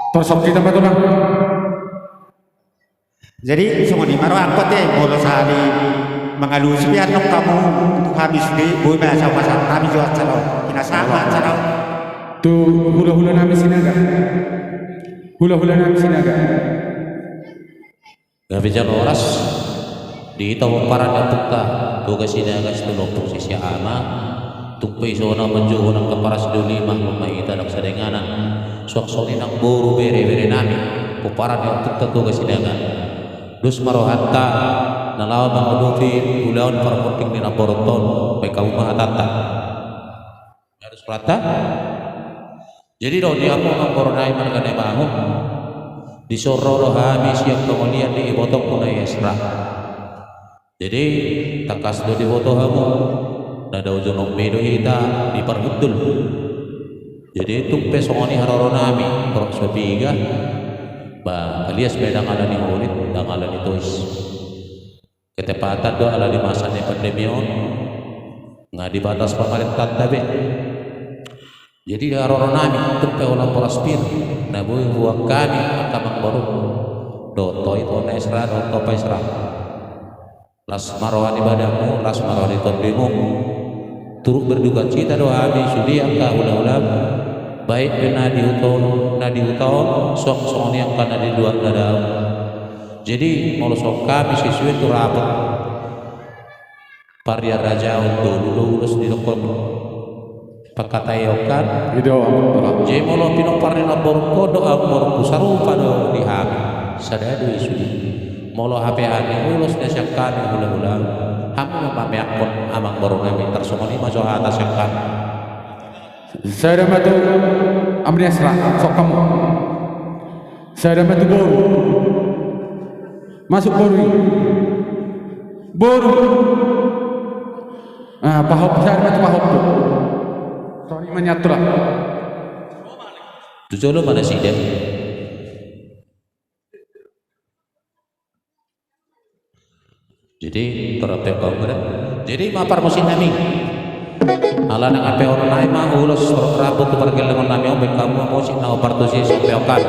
Tosok kita betul bang. Jadi semua ni maro angkot bolos hari mengalus pian nong kamu habis di boy masa kami jual calon kita sama calon Tu hula-hula nami sinaga. Hula-hula nami sinaga. Gabijan oras di tahu paran yang tukta tugas sinaga setulopuk sisi ama tukpai sona menjual nang keparas duli mahmum maita nak sedenganan sok-sok nang buru bere-bere nami puparan yang tukta tugas sinaga dus marohatta nalawa bangudufi ulaun parpoting ni naboroton baik kamu mahatata harus rata jadi do dia mau ngkoronai managane bahu disoro rohami siap kemulian di ibotok punai esra jadi takas do di boto hamu nada ujung medo kita di parhutul jadi tung pesongoni haroronami korok sepiga ba alias beda ngalani ulit dan ngalani tois ketepatan do ala di masa ni pandemion nggak di batas pemerintah tabe jadi haroronami tung pe ulang poraspir nabu buang kami akamang baru do toi to nesra do to paisra las marwan ibadahmu las marwan tondemu turut berduka cita doa abi sudi angka ulah-ulah baik nadi utau sok yang kana di dua nada jadi mau sok kami siswi itu rapat paria raja untuk lulus di lokon pakatayokan jadi mau pino parina borko doa borku sarupa do di ham sadadu isudi mau HP ani lulus desyakan ulah-ulah hamu mamameakon amang borong nami tersomoni masuk atas yakan Saya dah matu amri asra sok kamu. Saya dah matu boru. Masuk boru. Boru. Ah, pahop saya dah matu pahop tu. Soalnya menyatra. Tujuh lo mana sih dia? Jadi terapel kau berat. Jadi mapar musim nami. Ala nang ape orang naik mah ulos rambut tu pergi lengan nami obek kamu musim na opartosi sampai okan.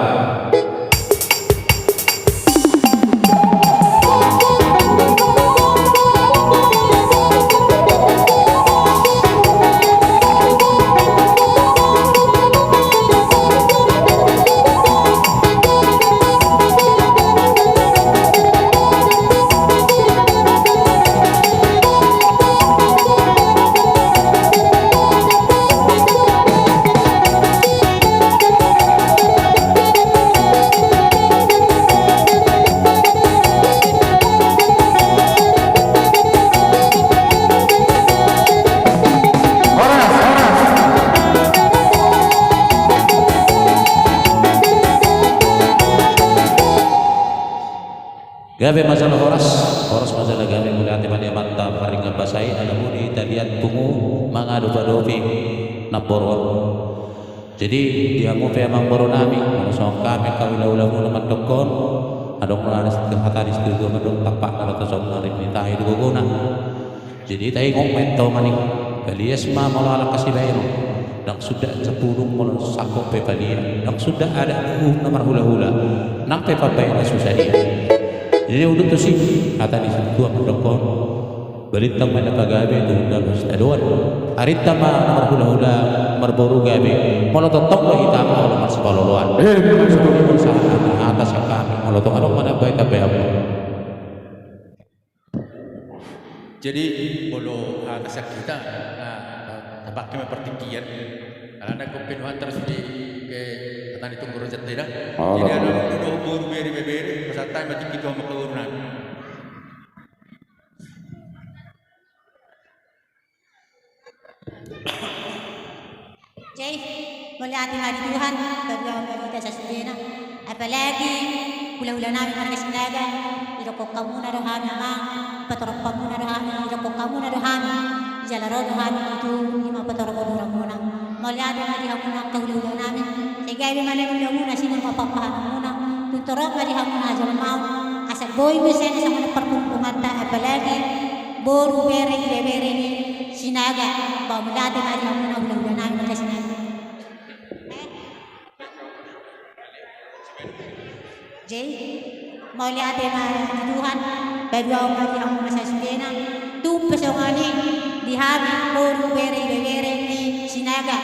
Gawe masalah horas masalah gawe mulai hati pada mantap haringan basai ada mudi talian tungu mangadu padopi naporon. Jadi dia mau memang baru nami menusuk kami kawila-wila mula mandokon adong ada hata di situ mandok tapak kalau tasok narik ni tahi du guna. Jadi tahi ngok mento maning balias ma mula ala kasih bayar dan sudah 10 mula sakok pe balia dan sudah ada nomor hula-hula nang pe papai susah dia. Jadi udah tu sih kata di situ aku dokon berita mana pagabe tu dalam stadion harita mah nomor hula-hula merboru gabe malah totok lah hitam kalau masih baloluan atas kami malah totok adong mana baik tapi apa Jadi bolo atas kita tapak kami pertinggian karena kepenuhan terus di ke petani tunggu rojat tidak. Jadi ada dulu buru beri peserta mati kita mau kelurunan. Jadi mulai hati Tuhan berdoa kita sesudahnya. Apalagi bulan-bulan nabi mereka sengaja idokok kamu narohami mang patorok kamu narohami idokok kamu narohami jalan rohami itu lima patorok muna mulai ada hamuna bulan nabi sehingga ini mana muna sini mapapahan muna tuntorok dari hamuna jalan mau asal boy bisa sama perkumpungan tak apalagi boru beri ni sinaga bawa mulai ada hamuna bulan nabi mereka sengaja. Jadi, mau lihat Tuhan, berdoa bagi aku masa sudena. Tu pesongani dihabi boru beri ni sinaga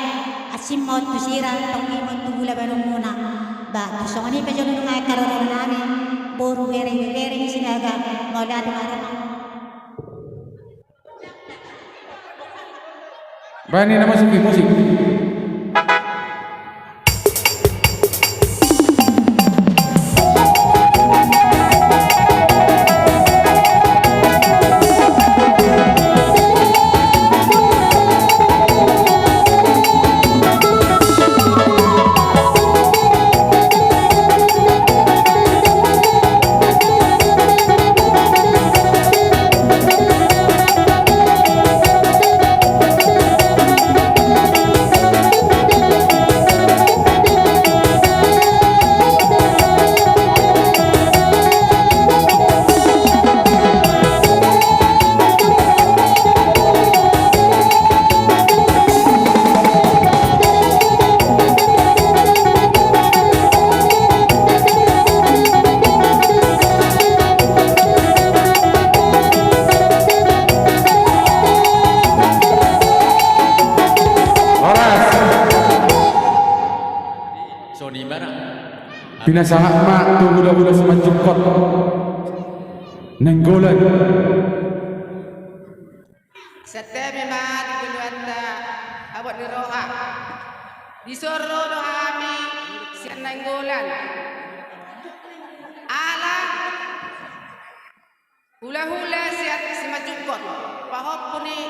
asim maut kusira tongi mantu gula balong muna. Ba pesongani pesongan ngai karoran nami boru beri ni sinaga mau lihat Bani nama musik. Pinasaha mak tu budak-budak semacam kot nenggolan. Setiap memang dikeluarga awak diroha disuruh dohami sian nenggolan ala hula-hula siat semacam kot pahop puni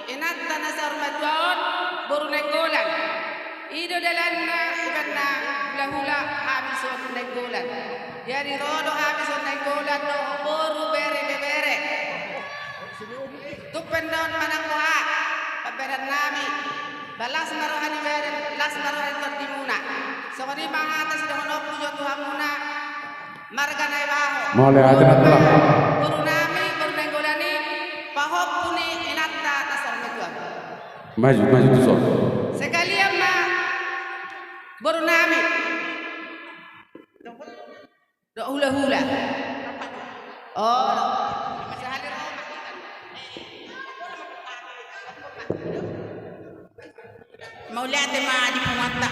inat tanah sarmajuan baru nenggolan ido dalanna ikanna hula-hula habis nenggolan jadi rodo habis nenggolan no boru bere tupendaun manang kuha paberan nami balas marohani bere las marohani terdimuna sokoni mangata sudah menoplu jotu hamuna marga nai baho mulai ada telah boru nami boru nenggolan Maju tu so. Sekalian mah baru nami. Dok hula-hula. Oh, masih hadir rumah kita. Mau lihat mah di pemata.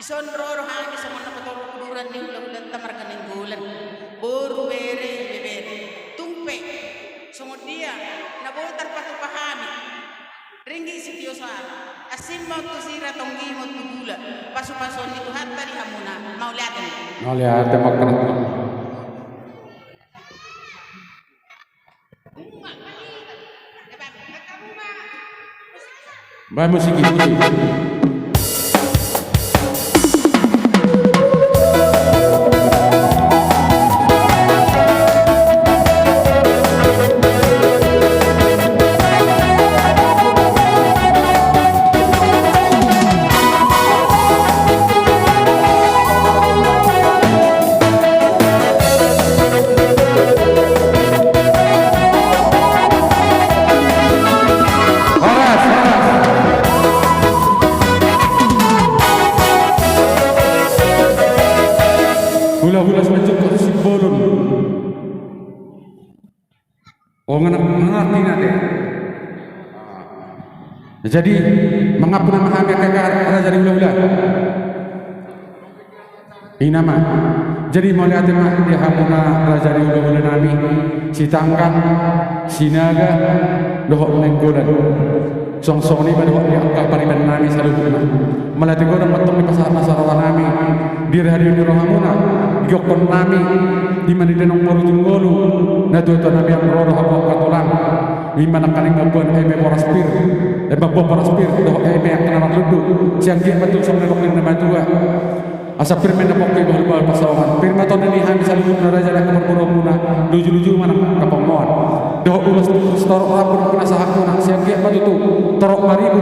Isonro hangi sama na patoro kuduran ni hula-hula tamar kaning bulan. Buru bere. Tumpe. Semua dia na botar patu pahami. Ringgi si Diosar, asim mau tu sira tonggi mau tu gula, pasu-pasun itu hatta di hamuna, mau lihat ni. Mau lihat tembak kena. Baik musik ini. Hula-hula semacam tu simbolun. Oh mengerti nanti. Jadi mengapa nama kami kakak raja dari hula-hula? Ini nama. Jadi mau lihat mah dia hamuna raja dari hula-hula nami. Si tangkan, si naga, dohok nenggolan. Song-song ni pada waktu yang pariban nami selalu guna. Melatih guna matang di pasar Nasarawa nami. Di hari ini rohamuna. Yokon nami di mana dia nomor junggolu na tu nami yang roh habang katulang di mana kaning mabuan eme poraspir mabuan poraspir doh eme yang kena ludu siang dia betul sama lokal nama tua asa firman na pokok bahal pasawan firman ton ini hami salu na raja na kamarmuna luju-luju mana kapamon doh ulas store rapun kena sahakuna siang dia betul tu torok maribu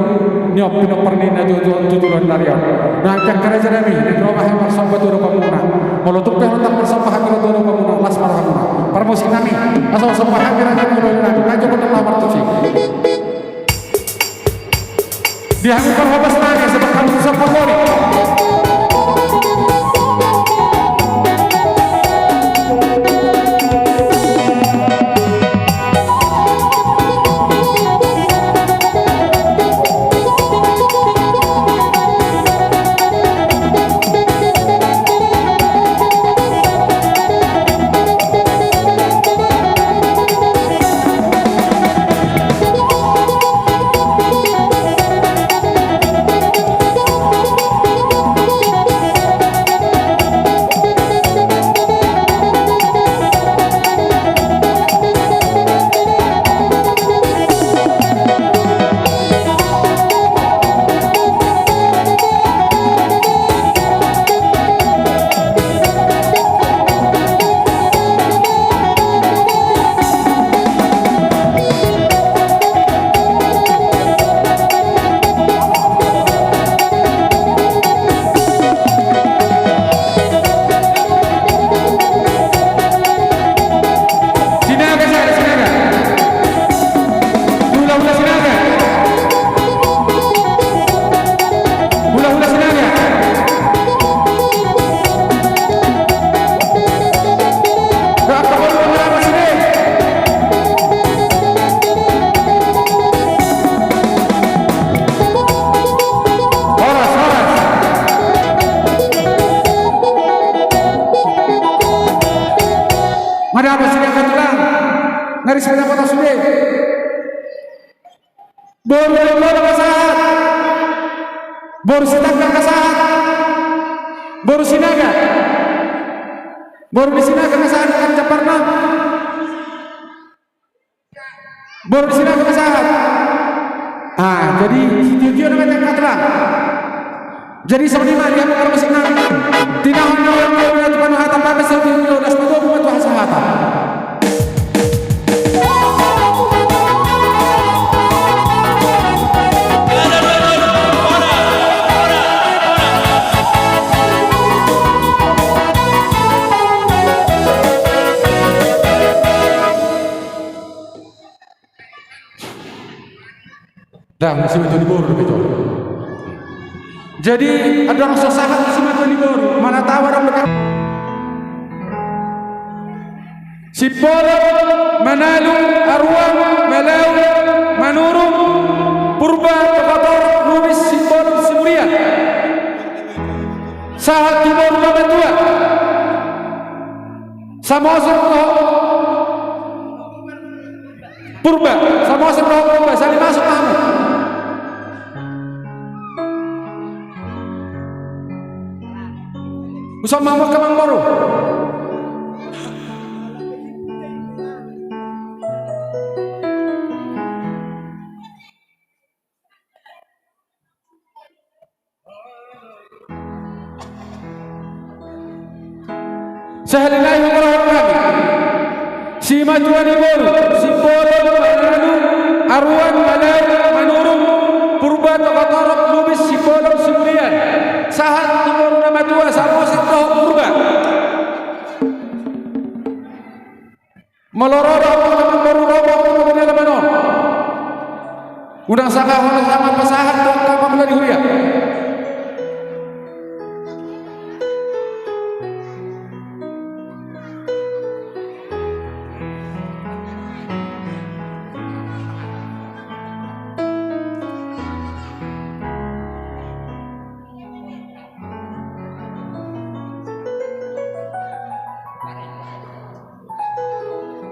niop pinok perni na tutulan narian na pek raja nami ni rumah yang bersama betul kapamuna kalau tu peh hendak bersama hati rodo kamu las marhamuna promosi nami asal bersama hati raja rodo nami aja betul lamar tu sih dia hanya berhabis nami sebab kamu susah favori Mari apa sih yang katulang? Nari sepeda kota sudah. Boru kasahat. Boru sinaga kasahat. Boru sinaga. Boru di sinaga kasahat kan Japarna. Boru di sinaga kasahat. Jadi tujuan namanya katulang. Jadi sebenarnya dia bukan musik nami. Tidak hanya orang yang Tuhan hatan tapi sebenarnya das betul bukan Tuhan sahatan. Dan si itu diburu betul. Jadi ada rasa sahat si itu diburu. Mana tahu orang dekat. Si pola manalu arwah malau manuru purba kotor rubis si pola si mulia. Sahat diburu nama tua. Sama roh purba, sama roh purba, saling masuk kamu. Usah mama kemang baru. Sehalilah orang kami. Si majuan ibor, si polo manalu, arwan malai manurung, purba tokotorok lubis si polo sembilan. Sahat ibor nama tua sama satu purba. Melororo teman baru robok kemudian manon. Udang saka hono sama pasahat dong kapal di huria.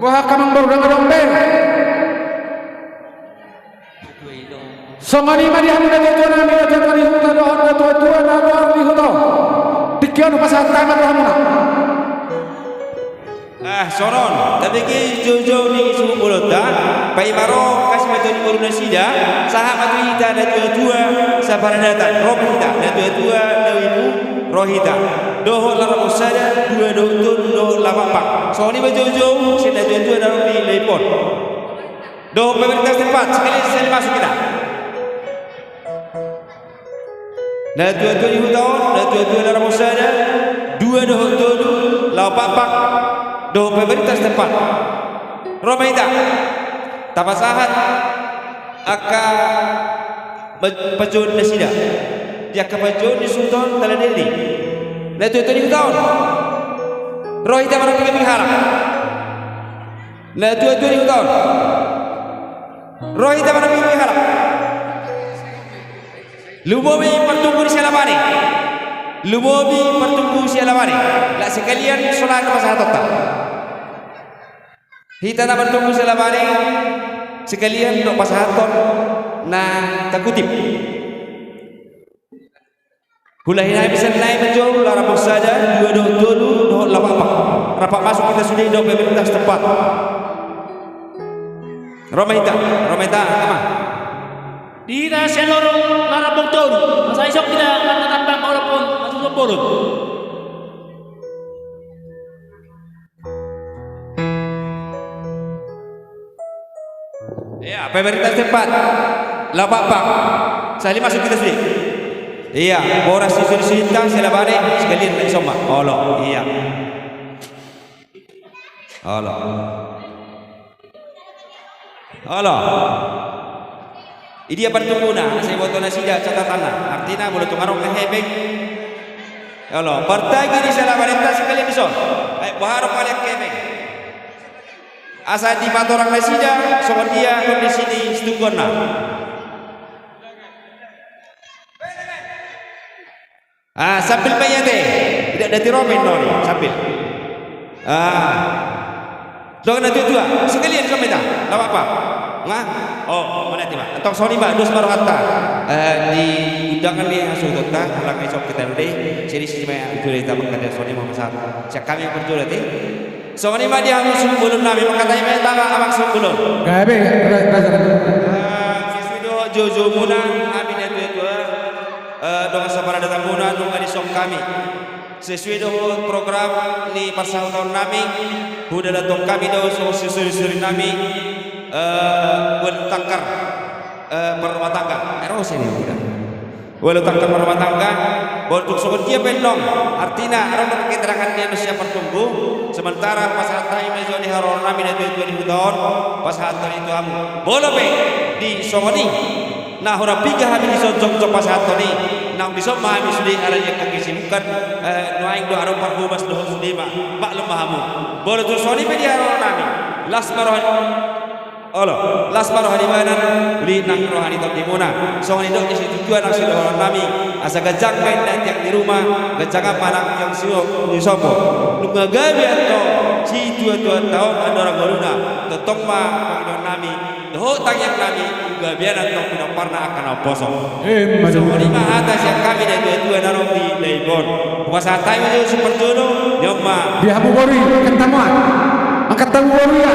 Wah kamang baru dengan beng. Songani mari hanu na tua na mi na tua ni huta do na tua na do ni huta. Tikion pasal tamat hamuna. Soron, tapi ke jauh-jauh ni suku bolota, pai maro kasih metode corona sida, sahabat kita ada tua sabar datang, rohita, ada tua ibu rohita, doh lara musada, dua doh lama pak. So ni jauh-jauh, sini tua dalam di lepon. Doh pemerintah setempat sekali masuk kita. Nah tua di hutan, nah tua lara musada, dua doh lama pak. Do pemerintah setempat Romaita tapasahat aka pajun nasida dia ka pajun di sultan taladeli na itu ni tahun rohita marang pingharap na itu ni tahun rohita marang pingharap lumobi pertumbuh di Selabani lumobi pertumbuh di Selabani la sekalian solat pasahat total. Kita nak bertemu selama ini sekalian untuk pasahaton na takutip. Hulai naik bisa naik menjauh lara saja dua dulu rapat masuk kita sudah hidup pemerintah setempat. Romaita apa? Di nasional lara betul. Masa esok kita akan tambah walaupun masuk sempurna. Ya, pemerintah setempat lapak saya masuk kita sini. Iya, boras sisintang selabane sekalian nak soma. Allah, iya. Allah. Ini apa tunguna? Saya buat nasida catatan. Artinya boleh tungarok ke hebek. Allah, partai ini selabane sekalian dison. Baharok balik ke hebek. Asa di orang nasida sobat dia kondisi di setungkona sambil bayate tidak ada tiromen nori sambil doang nanti tua sekalian sama kita tak apa mana tiba atau sorry mbak dos baru kata di undangan dia sudah tak lang esok kita udah seri sini itu kita berkata sorry mau besar siap kami berjuang nanti. So ni mah dia harus sebelum nabi makatanya mereka abang sebelum. Gabe, Sesuatu jojo muna amin itu dengan sabar datang muna dengan disok kami. Sesuatu program ni pasal tahun nabi, sudah datang kami dah sesuatu nabi bertangkar berumah tangga. Eros ini sudah. Walau tangkar berumah tangga, untuk sobat dia belum. Artinya orang keterangan dia manusia bertumbuh. Sementara pasahat tayo medyo ni haron namin na 20 tahun pasahat tayo itu amu. Bolo be di somoni Nah hura piga kami disonjong copas hatoni. Nah disok mahami sudi ala yang kekisimukan nuaing do arong parhumas do sudima maklum mahamu. Boleh tu soni pe dia arong nami. Las marohani manan beli nang rohani top dimuna. Soni do isi tujuan nang sudah orang nami. Asa gajang main nanti yang di rumah gajang apa nang yang sisopo. Lunga gabi atau si tua-tua tahun ada orang goruna. Tetong ma pangidon nami. Doh tangyang nami. Gabian atau pinoparna akan oposong. Soni ma atas yang kami dan dua-dua narong di Leibon. Puasa time itu super jono. Nyoma. Di Abu Bori kentamuan. Angkat Abu Bori ya.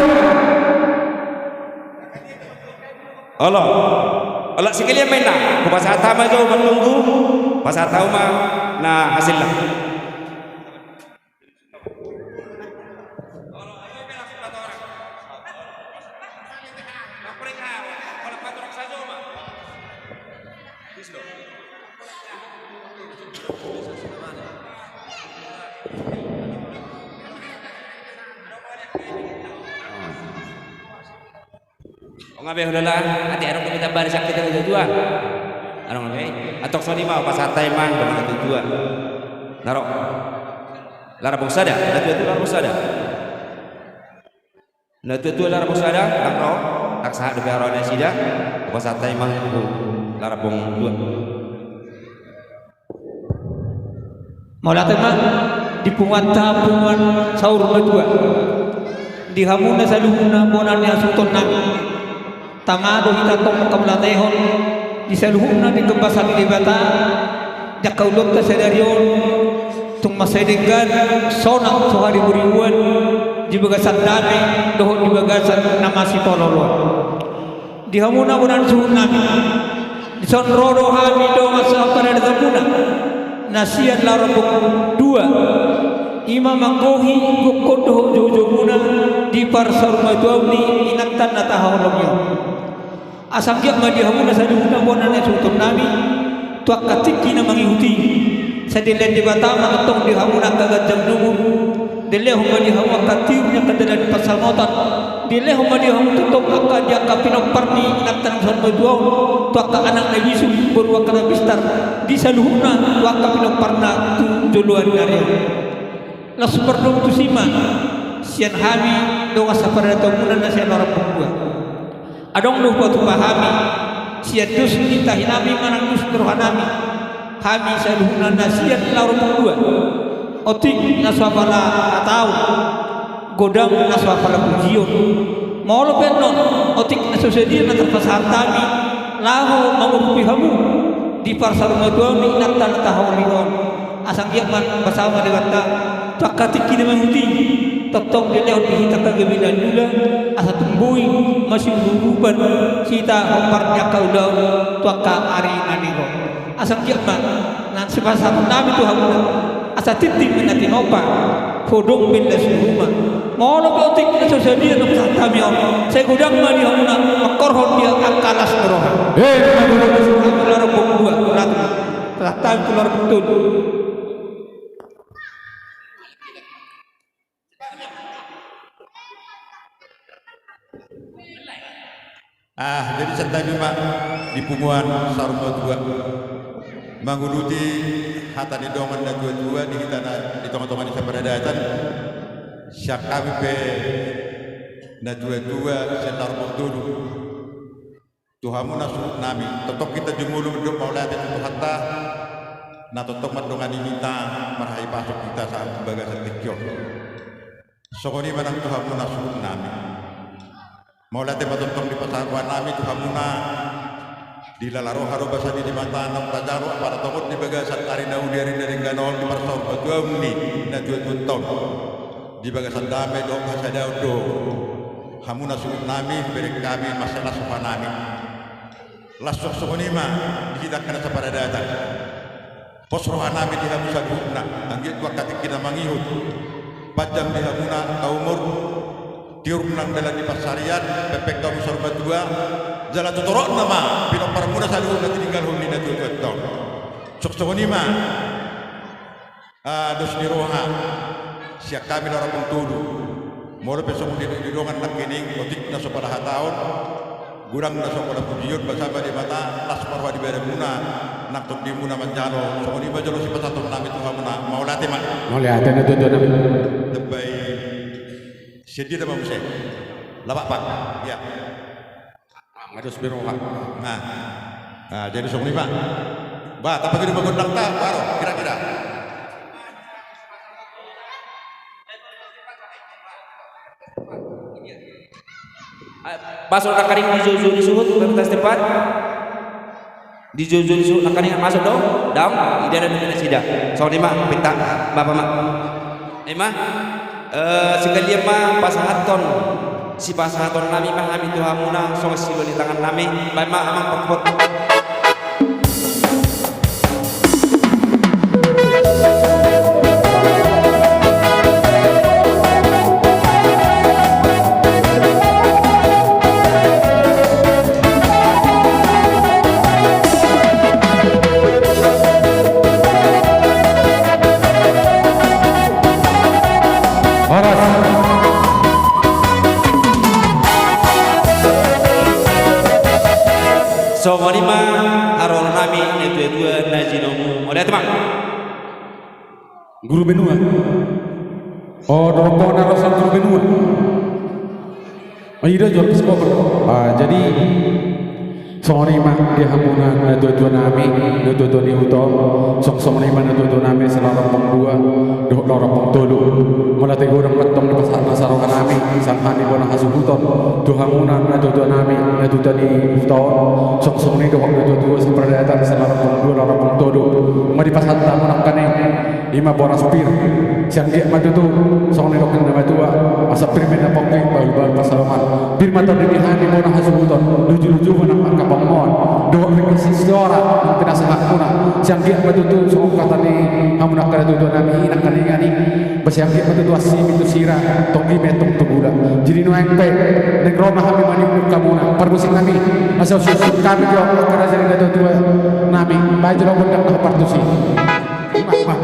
Allah sekalian main nak. Puasa tama jauh menunggu. Puasa tahu mah nah hasilnya. Ngabe udahlah, hati arong kita baris sakit dengan tujuan. Arong ngabe, atok soni mau pas hatai mang dengan tujuan. Narok, lara bongsada, natu itu lara bongsada. Natu itu lara bongsada, takro, tak sah depe arone sida, pas hatai mang itu lara bong dua. Maulatan mah dipungat tapungan sahur berdua. Dihamuna saluhuna bonannya sultan nami. Tangado kita tong kamlatehon di saluhuna di kebasan di bata jakaulot ta sedarion tung masedegan sonak sohari buriwan di bagasan dami dohon di bagasan namasi pololon di hamuna bunan suhun nami di son rodo hami do masa pada dapuna nasian larabuk dua imam manggohi gukodoh jojo-joguna di parsar majuamni inaktan natahawalomyo asangkiak madihamuna saduhuna bonannya sultan nami tuak katiki na mangikuti sa dilen di batama atong dihamuna kagajang nungun dilehum madihamu katirnya kadalan pasalmotan dilehum madihamu tutok akka dia kapinokparni inaktan san majuaw tuak ka anak na bisu berwa kana bistar di saluhuna tuak kapinokparna tu juluan naryo las perdong tu siman sian hami doa sapada tamunan na sian orang pembuat adong lupa tu pahami sian dus kita hinami manang dus terhanami hami saluhuna na sian orang pembuat otik naswapala atau godam naswapala pujion maulo penon otik nasosedia na terpasantami lahu mangurupi hamu di parsar maduami naktan tahawlion asang yaman bersama dengan takatik kini menguti tetong di lewat kita kegeminan dula asa tumbui masih huruban kita hoparnya kau daun tuaka ari naniho asang yaman nan sebasa nami tu hamuna asa titik menati nopa kodong bin rumah mau lo otik kita sedia nak satami om saya gudang mani hamuna makorhon dia akalas meroha keluar bukua ratang keluar betul. Jadi tadi mak di punguan saruma dua manguluti hata di dongan dan dua di kita di tongan-tongan di seperadatan syak kami pe na dua setar dulu Tuhamu nasu nami totok kita jumulu hidup maulana itu hatta na totok madongan diminta marhai pasuk kita saat sebagai setikyo sokoni manang Tuhamu nasu nami Maula tema tontong di pasarwan nami tu hamuna di lalaro haro basa di mata nam tajaro para tomot di bagasan arina udiari dari ganol di parsor batuamni na tuan di bagasan dame do basa daudo hamuna suut nami beri kami masalah sopanami lasok sokonima di kita kena sepada datang posroha nami di hamu sabuna anggit wakati kita mangihut pajam di hamuna kaumur tiur nang dalam di pasarian pepek kamu sorbat dua jalan tutorok nama pinok parmuna salu nanti tinggal huni nanti tuan sok sokoni ma dos di roha siak kami orang pengtulu mau besok di dongan nak kening otik na sopada tahun gurang na sokola pujiyon bersama di mata las parwa di bere muna nak tok di muna manjalo so ni bajalo si pasaton nami tu hamuna maulate man Maulate na dodo nami. debay sedia da mamse labak pak ya Ngadus biroha. nah jadi sok ni pak ba tapi di bagon dakta baro kira-kira Masuk nakaring di jojo di suhut bertas depan. Di jojo di suhut nakaring masuk dong. Daun ida dan ida sida. Soal lima pinta bapak mak. Lima sekali mah pasahaton si pasahaton nami mah kami tu hamuna soal silo di tangan nami. Bapak amang perkot. So lima haron nami itu dua najinomu. Oleh teman. Guru benua. Oh, rokok narosan guru benua. Ayo jawab sekolah. Jadi Songoni mah dia hamuna dua nami dua ni utom song ni mana dua nami selarang dua lorong tolu mulai tegurang metong di pasar nasarongan nami sangkani bona hasubuton dua hamuna dua nami dua ni utom song ni dua seperti datang selarang dua lorong tolu mau di pasar tamu nakane lima boras pir siang dia madu tu song ni dokter nama tua asap pir benda pokok baru pasaroman bir mata dihani bona hasubuton lucu mana pangmon doa rekasi seorang yang tidak sangat puna siang dia betul semua kata ni hamuna kada tu nami nak kali ngani besiang dia betul asim itu sira tongi metong tu gula jadi no engpe neng roma kami mani kamuna permusik kami asal susun kami jo kada jadi tu nami baju lo bendak partusi mah